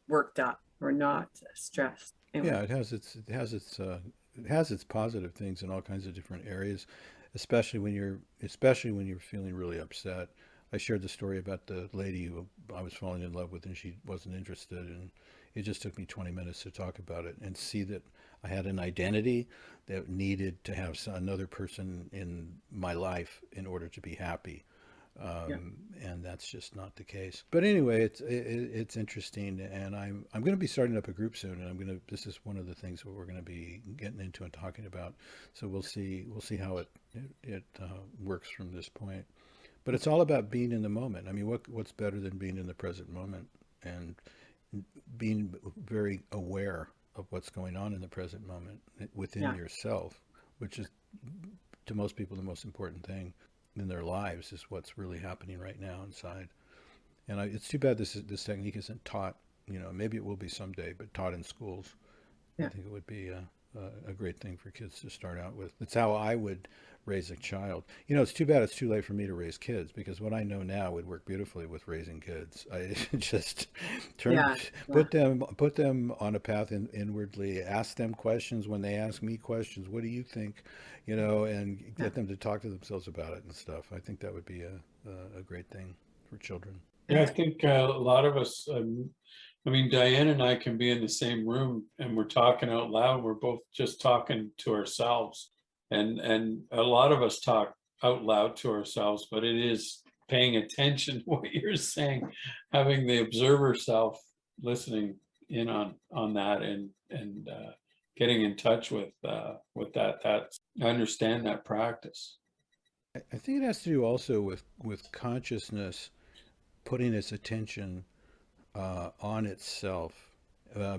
worked up or not stressed. Anyway. Yeah, it has its positive things in all kinds of different areas, especially when you're feeling really upset. I shared the story about the lady who I was falling in love with and she wasn't interested, and it just took me 20 minutes to talk about it and see that I had an identity that needed to have another person in my life in order to be happy. Yeah. And that's just not the case. But anyway, it's interesting, and I'm going to be starting up a group soon, and this is one of the things that we're going to be getting into and talking about. So we'll see how it works from this point. But it's all about being in the moment. I mean, what's better than being in the present moment and being very aware of what's going on in the present moment within yourself, which is to most people the most important thing in their lives, is what's really happening right now inside. And it's too bad this technique isn't taught. Maybe it will be someday, but taught in schools. I think it would be a great thing for kids to start out with. It's how I would raise a child. It's too bad it's too late for me to raise kids, because what I know now would work beautifully with raising kids. I just put them on a path inwardly, ask them questions when they ask me questions. What do you think? And get them to talk to themselves about it and stuff. I think that would be a great thing for children. Yeah, I think a lot of us, Diane and I can be in the same room and we're talking out loud. We're both just talking to ourselves. And a lot of us talk out loud to ourselves, but it is paying attention to what you're saying, having the observer self listening in on that and getting in touch with that. I understand that practice. I think it has to do also with consciousness putting its attention on itself,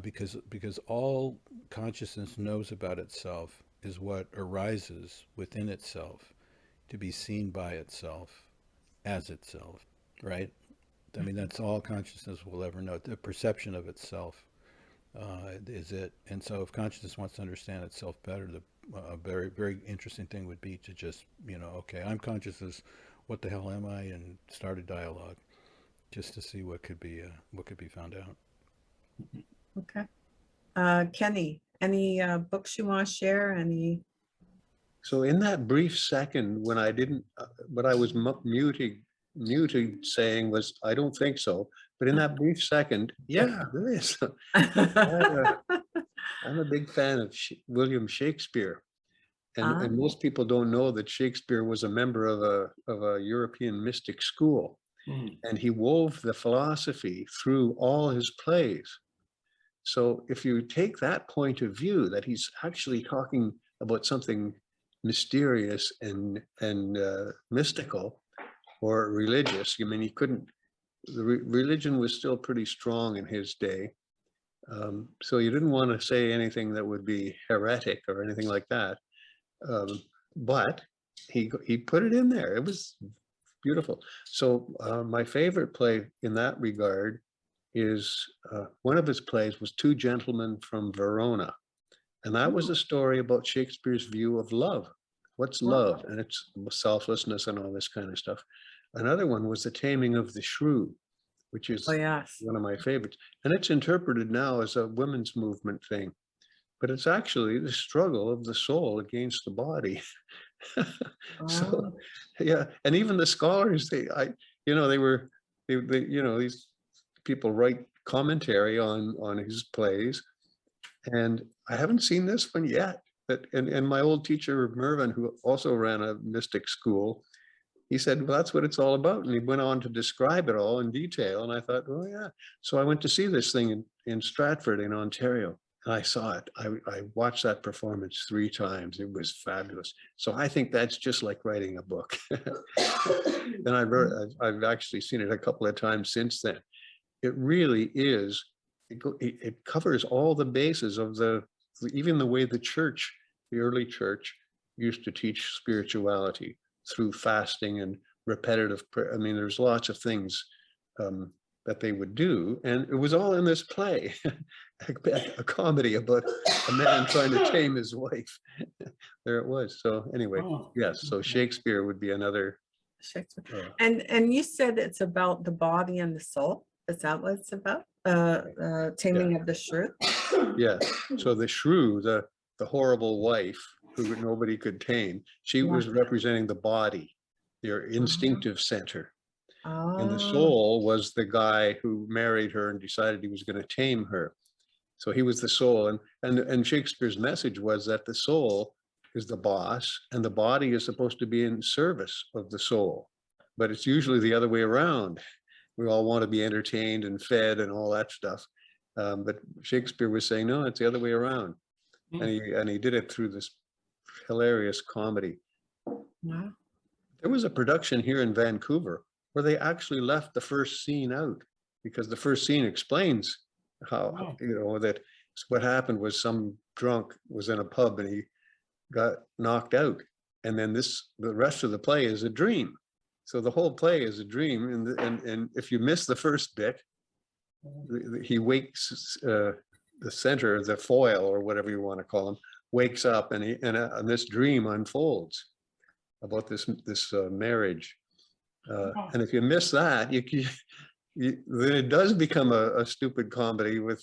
because all consciousness knows about itself is what arises within itself to be seen by itself as itself, right? I mean, that's all consciousness will ever know. The perception of itself is it. And so if consciousness wants to understand itself better, the very, very interesting thing would be to just, okay, I'm conscious as what the hell am I, and start a dialogue just to see what could be found out. Okay. Kenny, any books you want to share? So in that brief second when I didn't, what I was muted saying was, I don't think so. But in that brief second, yeah, there is. I'm a big fan of William Shakespeare. And most people don't know that Shakespeare was a member of a European mystic school. And he wove the philosophy through all his plays. So if you take that point of view, that he's actually talking about something mysterious and mystical or religious. I mean, religion was still pretty strong in his day. So you didn't want to say anything that would be heretic or anything like that. But he put it in there. It was beautiful. So my favorite play in that regard is one of his plays was Two Gentlemen from Verona. And that was a story about Shakespeare's view of love. What's love? And it's selflessness and all this kind of stuff. Another one was The Taming of the Shrew, which is one of my favorites. And it's interpreted now as a women's movement thing. But it's actually the struggle of the soul against the body. So, yeah. And even the scholars, these people write commentary on his plays. And I haven't seen this one yet. And my old teacher, Mervyn, who also ran a mystic school, he said, well, that's what it's all about. And he went on to describe it all in detail. And I thought, oh, yeah. So I went to see this thing in Stratford in Ontario. And I saw it. I watched that performance 3 times. It was fabulous. So I think that's just like writing a book. And I've actually seen it a couple of times since then. It really is. It covers all the bases of even the way the early church used to teach spirituality through fasting and repetitive prayer. I mean, there's lots of things that they would do, and it was all in this play, a comedy about a man trying to tame his wife. There it was. So anyway, Oh, yes, so okay. Shakespeare would be another. Shakespeare. uh, And you said it's about the body and the soul. Is that what it's about? Taming of the Shrew? Yeah, so the Shrew, the horrible wife who nobody could tame, she Yeah. was representing the body, your instinctive center. And the Oh, soul was the guy who married her and decided he was going to tame her. So he was the soul. And Shakespeare's message was that the soul is the boss and the body is supposed to be in service of the soul. But it's usually the other way around. We all want to be entertained and fed and all that stuff. But Shakespeare was saying, no, it's the other way around. Hmm. And he did it through this hilarious comedy. wow. There was a production here in Vancouver where they actually left the first scene out because the first scene explains how, Wow. you know, that what happened was some drunk was in a pub and he got knocked out. And then the rest of the play is a dream. So the whole play is a dream. And if you miss the first bit, he wakes, the center, the foil or whatever you want to call him, wakes up and this dream unfolds about this marriage. And if you miss that, then it does become a stupid comedy with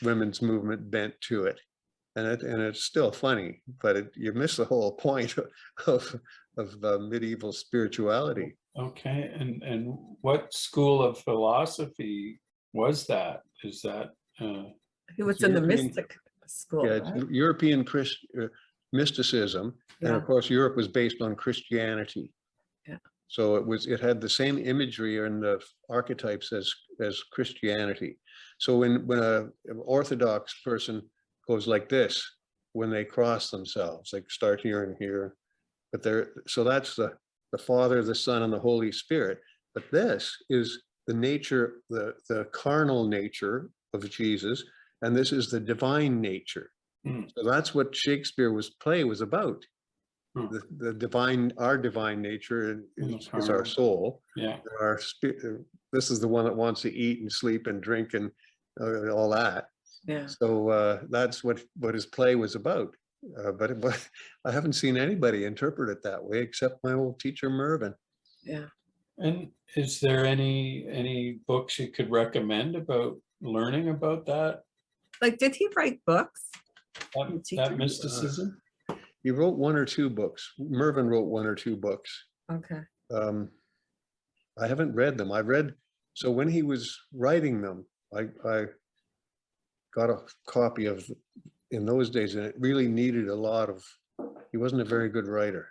women's movement bent to it, and it's still funny, but you miss the whole point of medieval spirituality. Okay, and what school of philosophy was that? Is that He was It's in the European- mystic school, Yeah, it's right? European mysticism, and Yeah. of course Europe was based on Christianity. Yeah. So it had the same imagery and the archetypes as Christianity. So when an Orthodox person goes like this, when they cross themselves, they start here and here, but so that's the Father, the Son, and the Holy Spirit. But this is the nature, the carnal nature of Jesus, and this is the divine nature. Hmm. So that's what Shakespeare's play was about. Hmm. The divine, our divine nature And the is our carnal. soul. Yeah. Our spirit, this is the one that wants to eat and sleep and drink and all that. Yeah. So that's what his play was about. But I haven't seen anybody interpret it that way except my old teacher Mervyn. Yeah. And is there any books you could recommend about learning about that Like, did he write books? that Teacher? mysticism? He wrote one or two books. Mervyn wrote one or two books. Okay. I haven't read them. So when he was writing them, I got a copy of, in those days, and it really needed he wasn't a very good writer.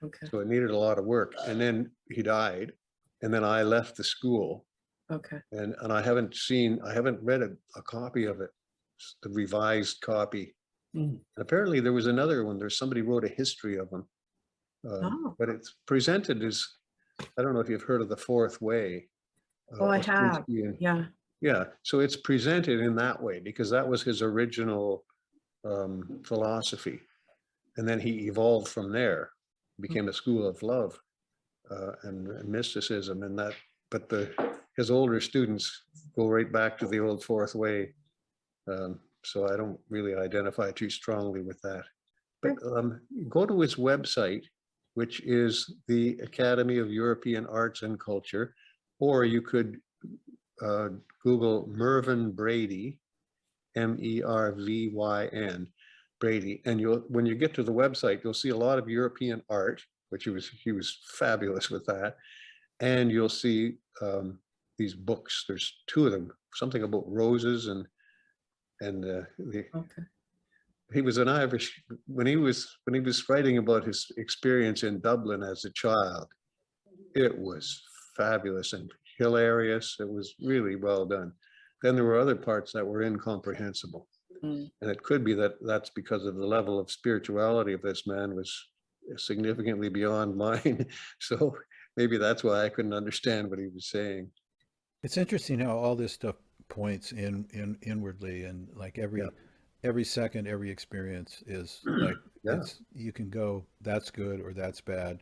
Okay. So it needed a lot of work. And then he died. And then I left the school Okay. and I haven't read a copy of it, the revised copy. Mm. Apparently there was another one. Somebody wrote a history of them. Oh. But it's presented as, I don't know if you've heard of the Fourth Way. Oh, I have. Ostrowski. Yeah. Yeah, so it's presented in that way because that was his original philosophy. And then he evolved from there, became a school of love and mysticism and that, but his older students go right back to the old Fourth Way. So I don't really identify too strongly with that. But go to his website, which is the Academy of European Arts and Culture, or you could Google Mervyn Brady, Mervyn, Brady, and when you get to the website, you'll see a lot of European art, which he was fabulous with that, and you'll see these books. There's two of them, something about roses and Okay. he was an Irish, when he was writing about his experience in Dublin as a child, it was fabulous and hilarious. It was really well done. Then there were other parts that were incomprehensible. Mm. And it could be that's because of the level of spirituality of this man was significantly beyond mine. So maybe that's why I couldn't understand what he was saying. It's interesting how all this stuff points inwardly, and like every second, every experience is like, Yeah. you can go, that's good or that's bad.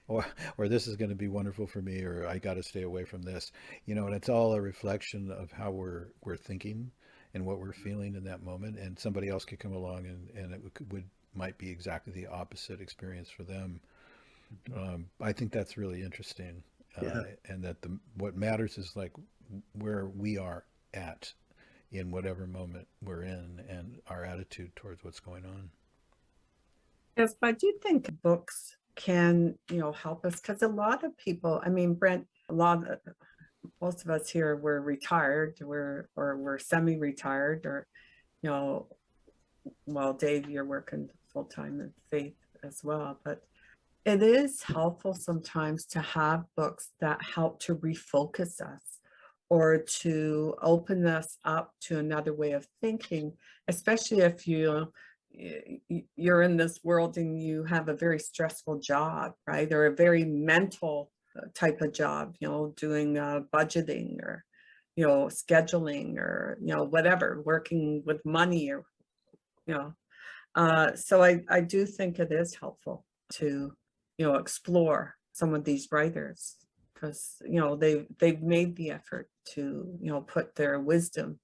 or this is going to be wonderful for me, or I got to stay away from this, and it's all a reflection of how we're thinking and what we're feeling in that moment. And somebody else could come along and it might be exactly the opposite experience for them. I think that's really interesting. Yeah. And that what matters is like where we are at in whatever moment we're in and our attitude towards what's going on. Yes, but I do think books can, help us, because a lot of people, I mean, Brent, most of us here, we're retired, we're semi-retired, or, well, Dave, you're working full-time in faith as well, but it is helpful sometimes to have books that help to refocus us or to open us up to another way of thinking, especially if you're in this world and you have a very stressful job, right? Or a very mental type of job, doing budgeting or, scheduling or, whatever, working with money or, so I do think it is helpful to, explore some of these writers because, they've made the effort to, put their wisdom,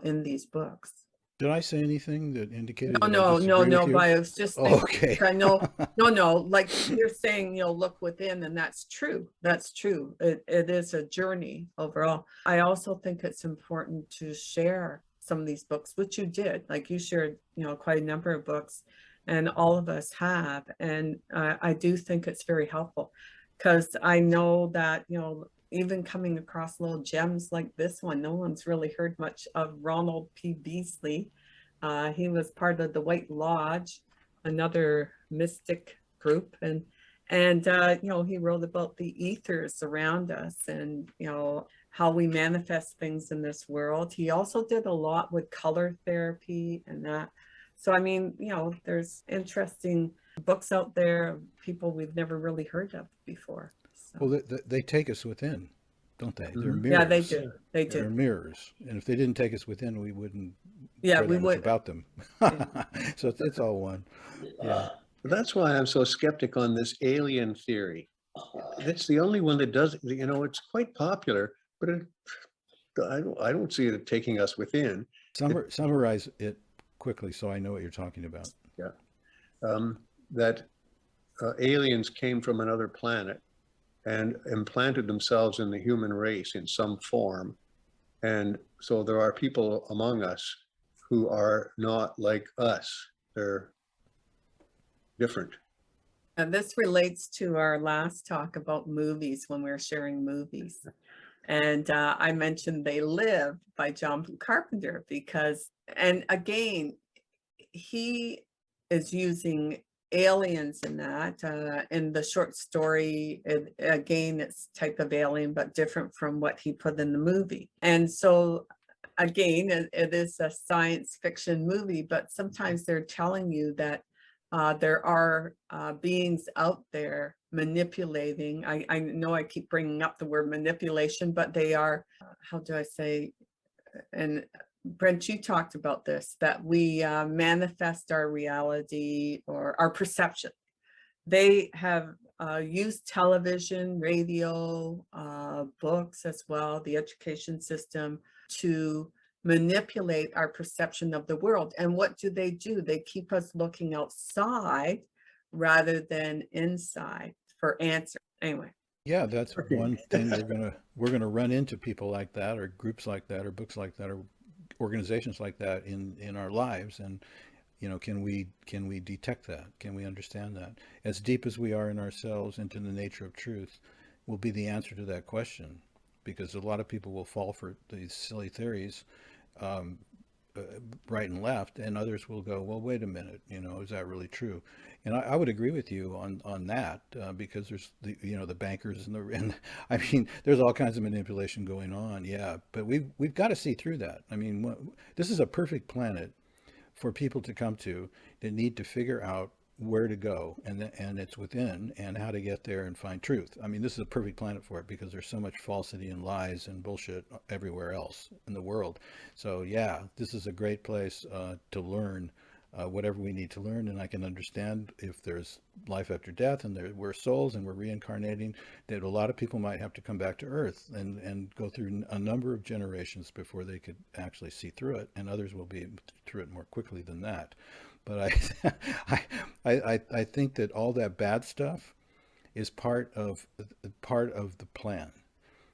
in these books. Did I say anything that indicated No, that I no, disagree with but you? I was just thinking, Okay. I know, no, like you're saying, look within, and that's true. That's true. It is a journey overall. I also think it's important to share some of these books, which you did. Like you shared, quite a number of books, and all of us have. And I do think it's very helpful because I know that, even coming across little gems like this one, no one's really heard much of Ronald P. Beasley. He was part of the White Lodge, another mystic group, and he wrote about the ethers around us and how we manifest things in this world. He also did a lot with color therapy and that. So I mean, there's interesting books out there of people we've never really heard of before. So. Well, they take us within, don't they? They're Mhm. mirrors. Yeah, they do. They They're do. mirrors. And if they didn't take us within, we wouldn't Yeah, care we that much would. about them. So it's all one. Yeah. That's why I'm so skeptic on this alien theory. That's the only one that does, it's quite popular, but I don't see it taking us within. Summarize it quickly so I know what you're talking about. Yeah. That aliens came from another planet and implanted themselves in the human race in some form. And so there are people among us who are not like us. They're different. And this relates to our last talk about movies when we were sharing movies. And I mentioned They Live by John Carpenter because, and again, he is using aliens in that. In the short story, again, it's type of alien, but different from what he put in the movie. And so again, it is a science fiction movie, but sometimes they're telling you that there are beings out there manipulating. I know I keep bringing up the word manipulation, but they are, how do I say, and Brent, you talked about this, that we manifest our reality or our perception. They have used television, radio, books as well, the education system to manipulate our perception of the world. And what do? They keep us looking outside rather than inside for answers. Anyway. Yeah, that's one thing we're gonna run into people like that, or groups like that, or books like that, or organizations like that in our lives. And can we detect that? Can we understand that? As deep as we are in ourselves into the nature of truth will be the answer to that question, because a lot of people will fall for these silly theories right and left, and others will go, well, wait a minute, is that really true? And I would agree with you on that, because there's the bankers and I mean, there's all kinds of manipulation going on. Yeah, but we've got to see through that. I mean, this is a perfect planet for people to come to that need to figure out where to go, and it's within, and how to get there and find truth. I mean, this is a perfect planet for it, because there's so much falsity and lies and bullshit everywhere else in the world. So yeah, this is a great place to learn whatever we need to learn, and I can understand if there's life after death and we're souls and we're reincarnating, that a lot of people might have to come back to Earth and go through a number of generations before they could actually see through it, and others will be through it more quickly than that. But I think that all that bad stuff is part of the plan.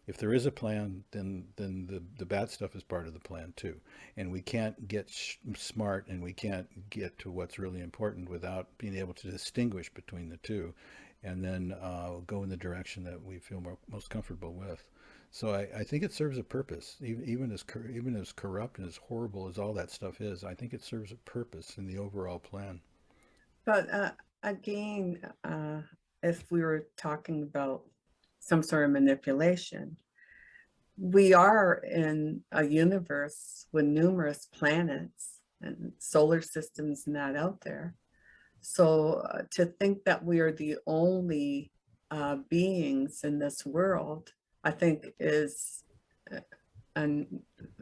If there is a plan, then the bad stuff is part of the plan too. And we can't get smart, and we can't get to what's really important without being able to distinguish between the two, and then go in the direction that we feel most comfortable with. So I think it serves a purpose, even as corrupt and as horrible as all that stuff is. I think it serves a purpose in the overall plan. But again, if we were talking about some sort of manipulation, we are in a universe with numerous planets and solar systems and that out there. So to think that we are the only beings in this world, I think is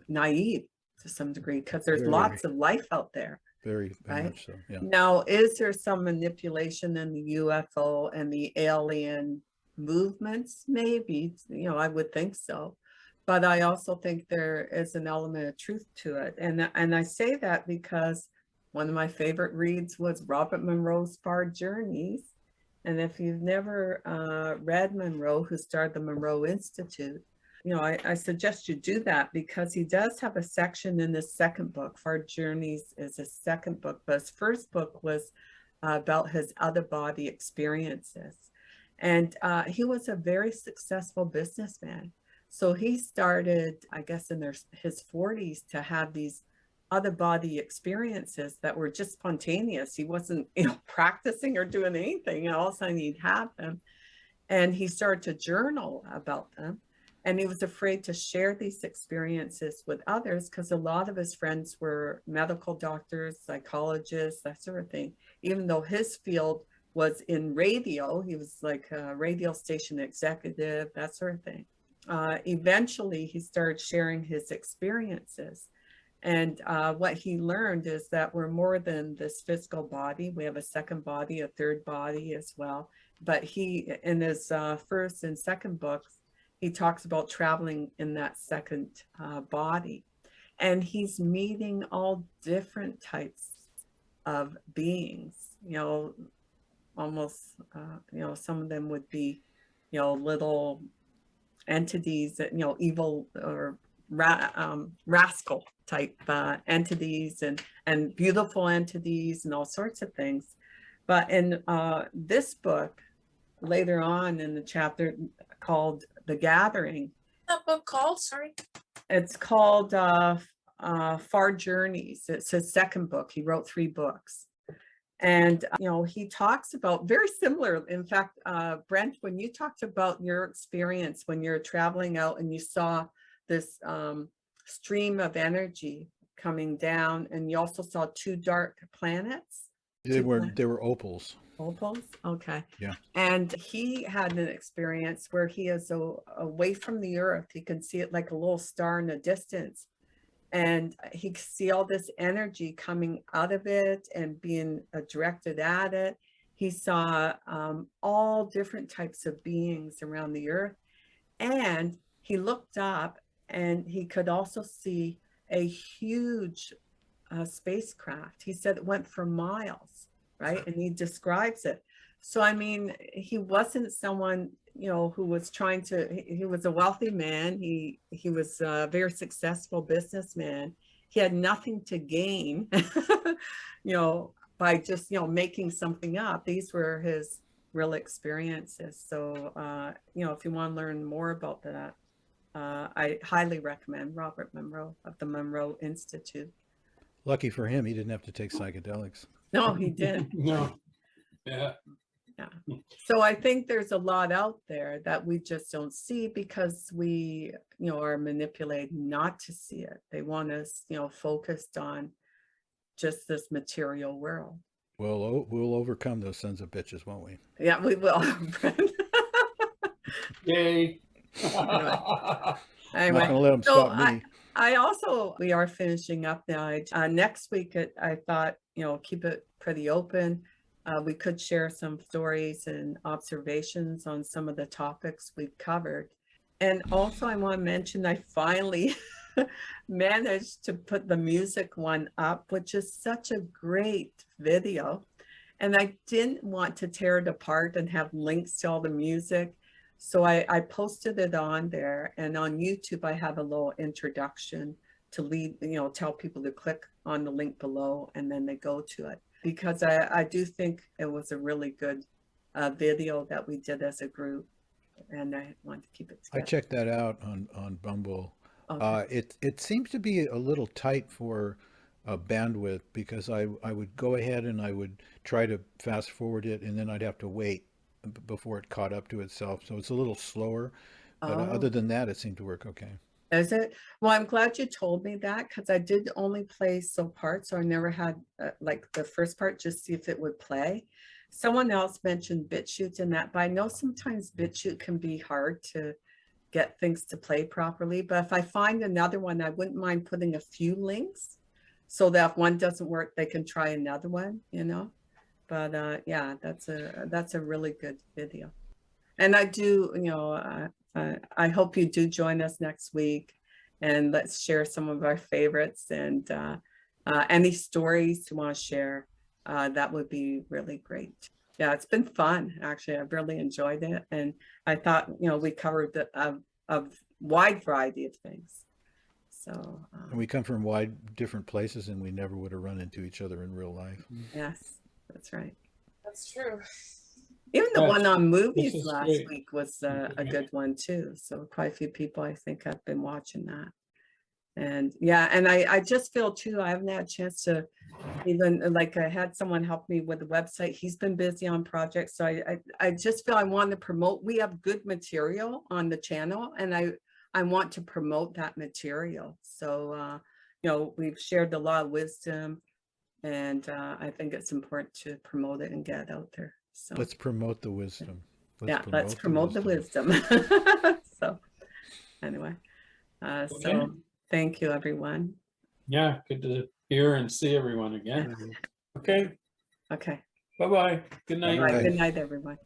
naive to some degree, because there's lots of life out there. Very right? much so, yeah. Now, is there some manipulation in the UFO and the alien movements? Maybe, I would think so. But I also think there is an element of truth to it. And I say that because one of my favorite reads was Robert Monroe's Far Journeys. And if you've never read Monroe, who started the Monroe Institute, I suggest you do that, because he does have a section in his second book. Far Journeys is his second book, but his first book was about his other body experiences. And he was a very successful businessman. So he started, I guess, in his 40s to have these other body experiences that were just spontaneous. He wasn't, practicing or doing anything. All of a sudden he'd have them. And he started to journal about them. And he was afraid to share these experiences with others, because a lot of his friends were medical doctors, psychologists, that sort of thing. Even though his field was in radio, he was like a radio station executive, that sort of thing. Eventually, he started sharing his experiences. And what he learned is that we're more than this physical body. We have a second body, a third body as well. But he, in his first and second books, he talks about traveling in that second body. And he's meeting all different types of beings, almost, some of them would be, little entities that, evil or rascal type entities and beautiful entities and all sorts of things. But in this book, later on in the chapter called The Gathering. That book called, sorry? It's called Far Journeys. It's his second book. He wrote 3 books. And, he talks about very similar. In fact, Brent, when you talked about your experience when you're traveling out and you saw this stream of energy coming down, and you also saw 2 dark planets. They were opals. Opals? Okay. Yeah. And he had an experience where he is away from the earth. He can see it like a little star in the distance. And he could see all this energy coming out of it and being directed at it. He saw all different types of beings around the earth. And he looked up and he could also see a huge spacecraft. He said it went for miles, right? And he describes it. So, I mean, he wasn't someone, who was trying to, he was a wealthy man. He was a very successful businessman. He had nothing to gain, by just, making something up. These were his real experiences. So, if you want to learn more about that, I highly recommend Robert Monroe of the Monroe Institute. Lucky for him, he didn't have to take psychedelics. No, he did. No. Yeah. Yeah. So I think there's a lot out there that we just don't see because we, are manipulated not to see it. They want us, focused on just this material world. Well, we'll overcome those sons of bitches, won't we? Yeah, we will. Yay. Anyway, I'm not going to let them stop me. We are finishing up now. Next week, I thought, keep it pretty open. We could share some stories and observations on some of the topics we've covered. And also I want to mention, I finally managed to put the music one up, which is such a great video. And I didn't want to tear it apart and have links to all the music. So I posted it on there, and on YouTube, I have a little introduction to lead, tell people to click on the link below and then they go to it. Because I do think it was a really good video that we did as a group, and I want to keep it together. I checked that out on Bumble. Okay. It seems to be a little tight for bandwidth, because I would go ahead and I would try to fast forward it, and then I'd have to wait before it caught up to itself. So it's a little slower, but other than that, it seemed to work okay. Is it? Well, I'm glad you told me that, because I did only play some parts, so I never had like the first part, just see if it would play. Someone else mentioned BitChute in that, but I know sometimes BitChute can be hard to get things to play properly. But if I find another one, I wouldn't mind putting a few links so that if one doesn't work, they can try another one, But yeah, that's a really good video. And I do, I hope you do join us next week, and let's share some of our favorites, and any stories you want to share. That would be really great. Yeah, it's been fun. Actually, I've really enjoyed it. And I thought, we covered a wide variety of things. So And we come from different places, and we never would have run into each other in real life. yes, that's right. That's true. Even the one on movies is last great. week was a good one too. So quite a few people, I think, have been watching that. And yeah, and I just feel too, I haven't had a chance to even, like, I had someone help me with the website. He's been busy on projects. So I just feel I want to promote, we have good material on the channel, and I want to promote that material. So, we've shared a lot of wisdom, and I think it's important to promote it and get it out there. So Let's promote the wisdom. let's promote the wisdom. So anyway, Okay. so thank you, everyone. Yeah, good to hear and see everyone again. Okay, Okay. bye-bye. Good night. Bye. Bye. Good night, everyone.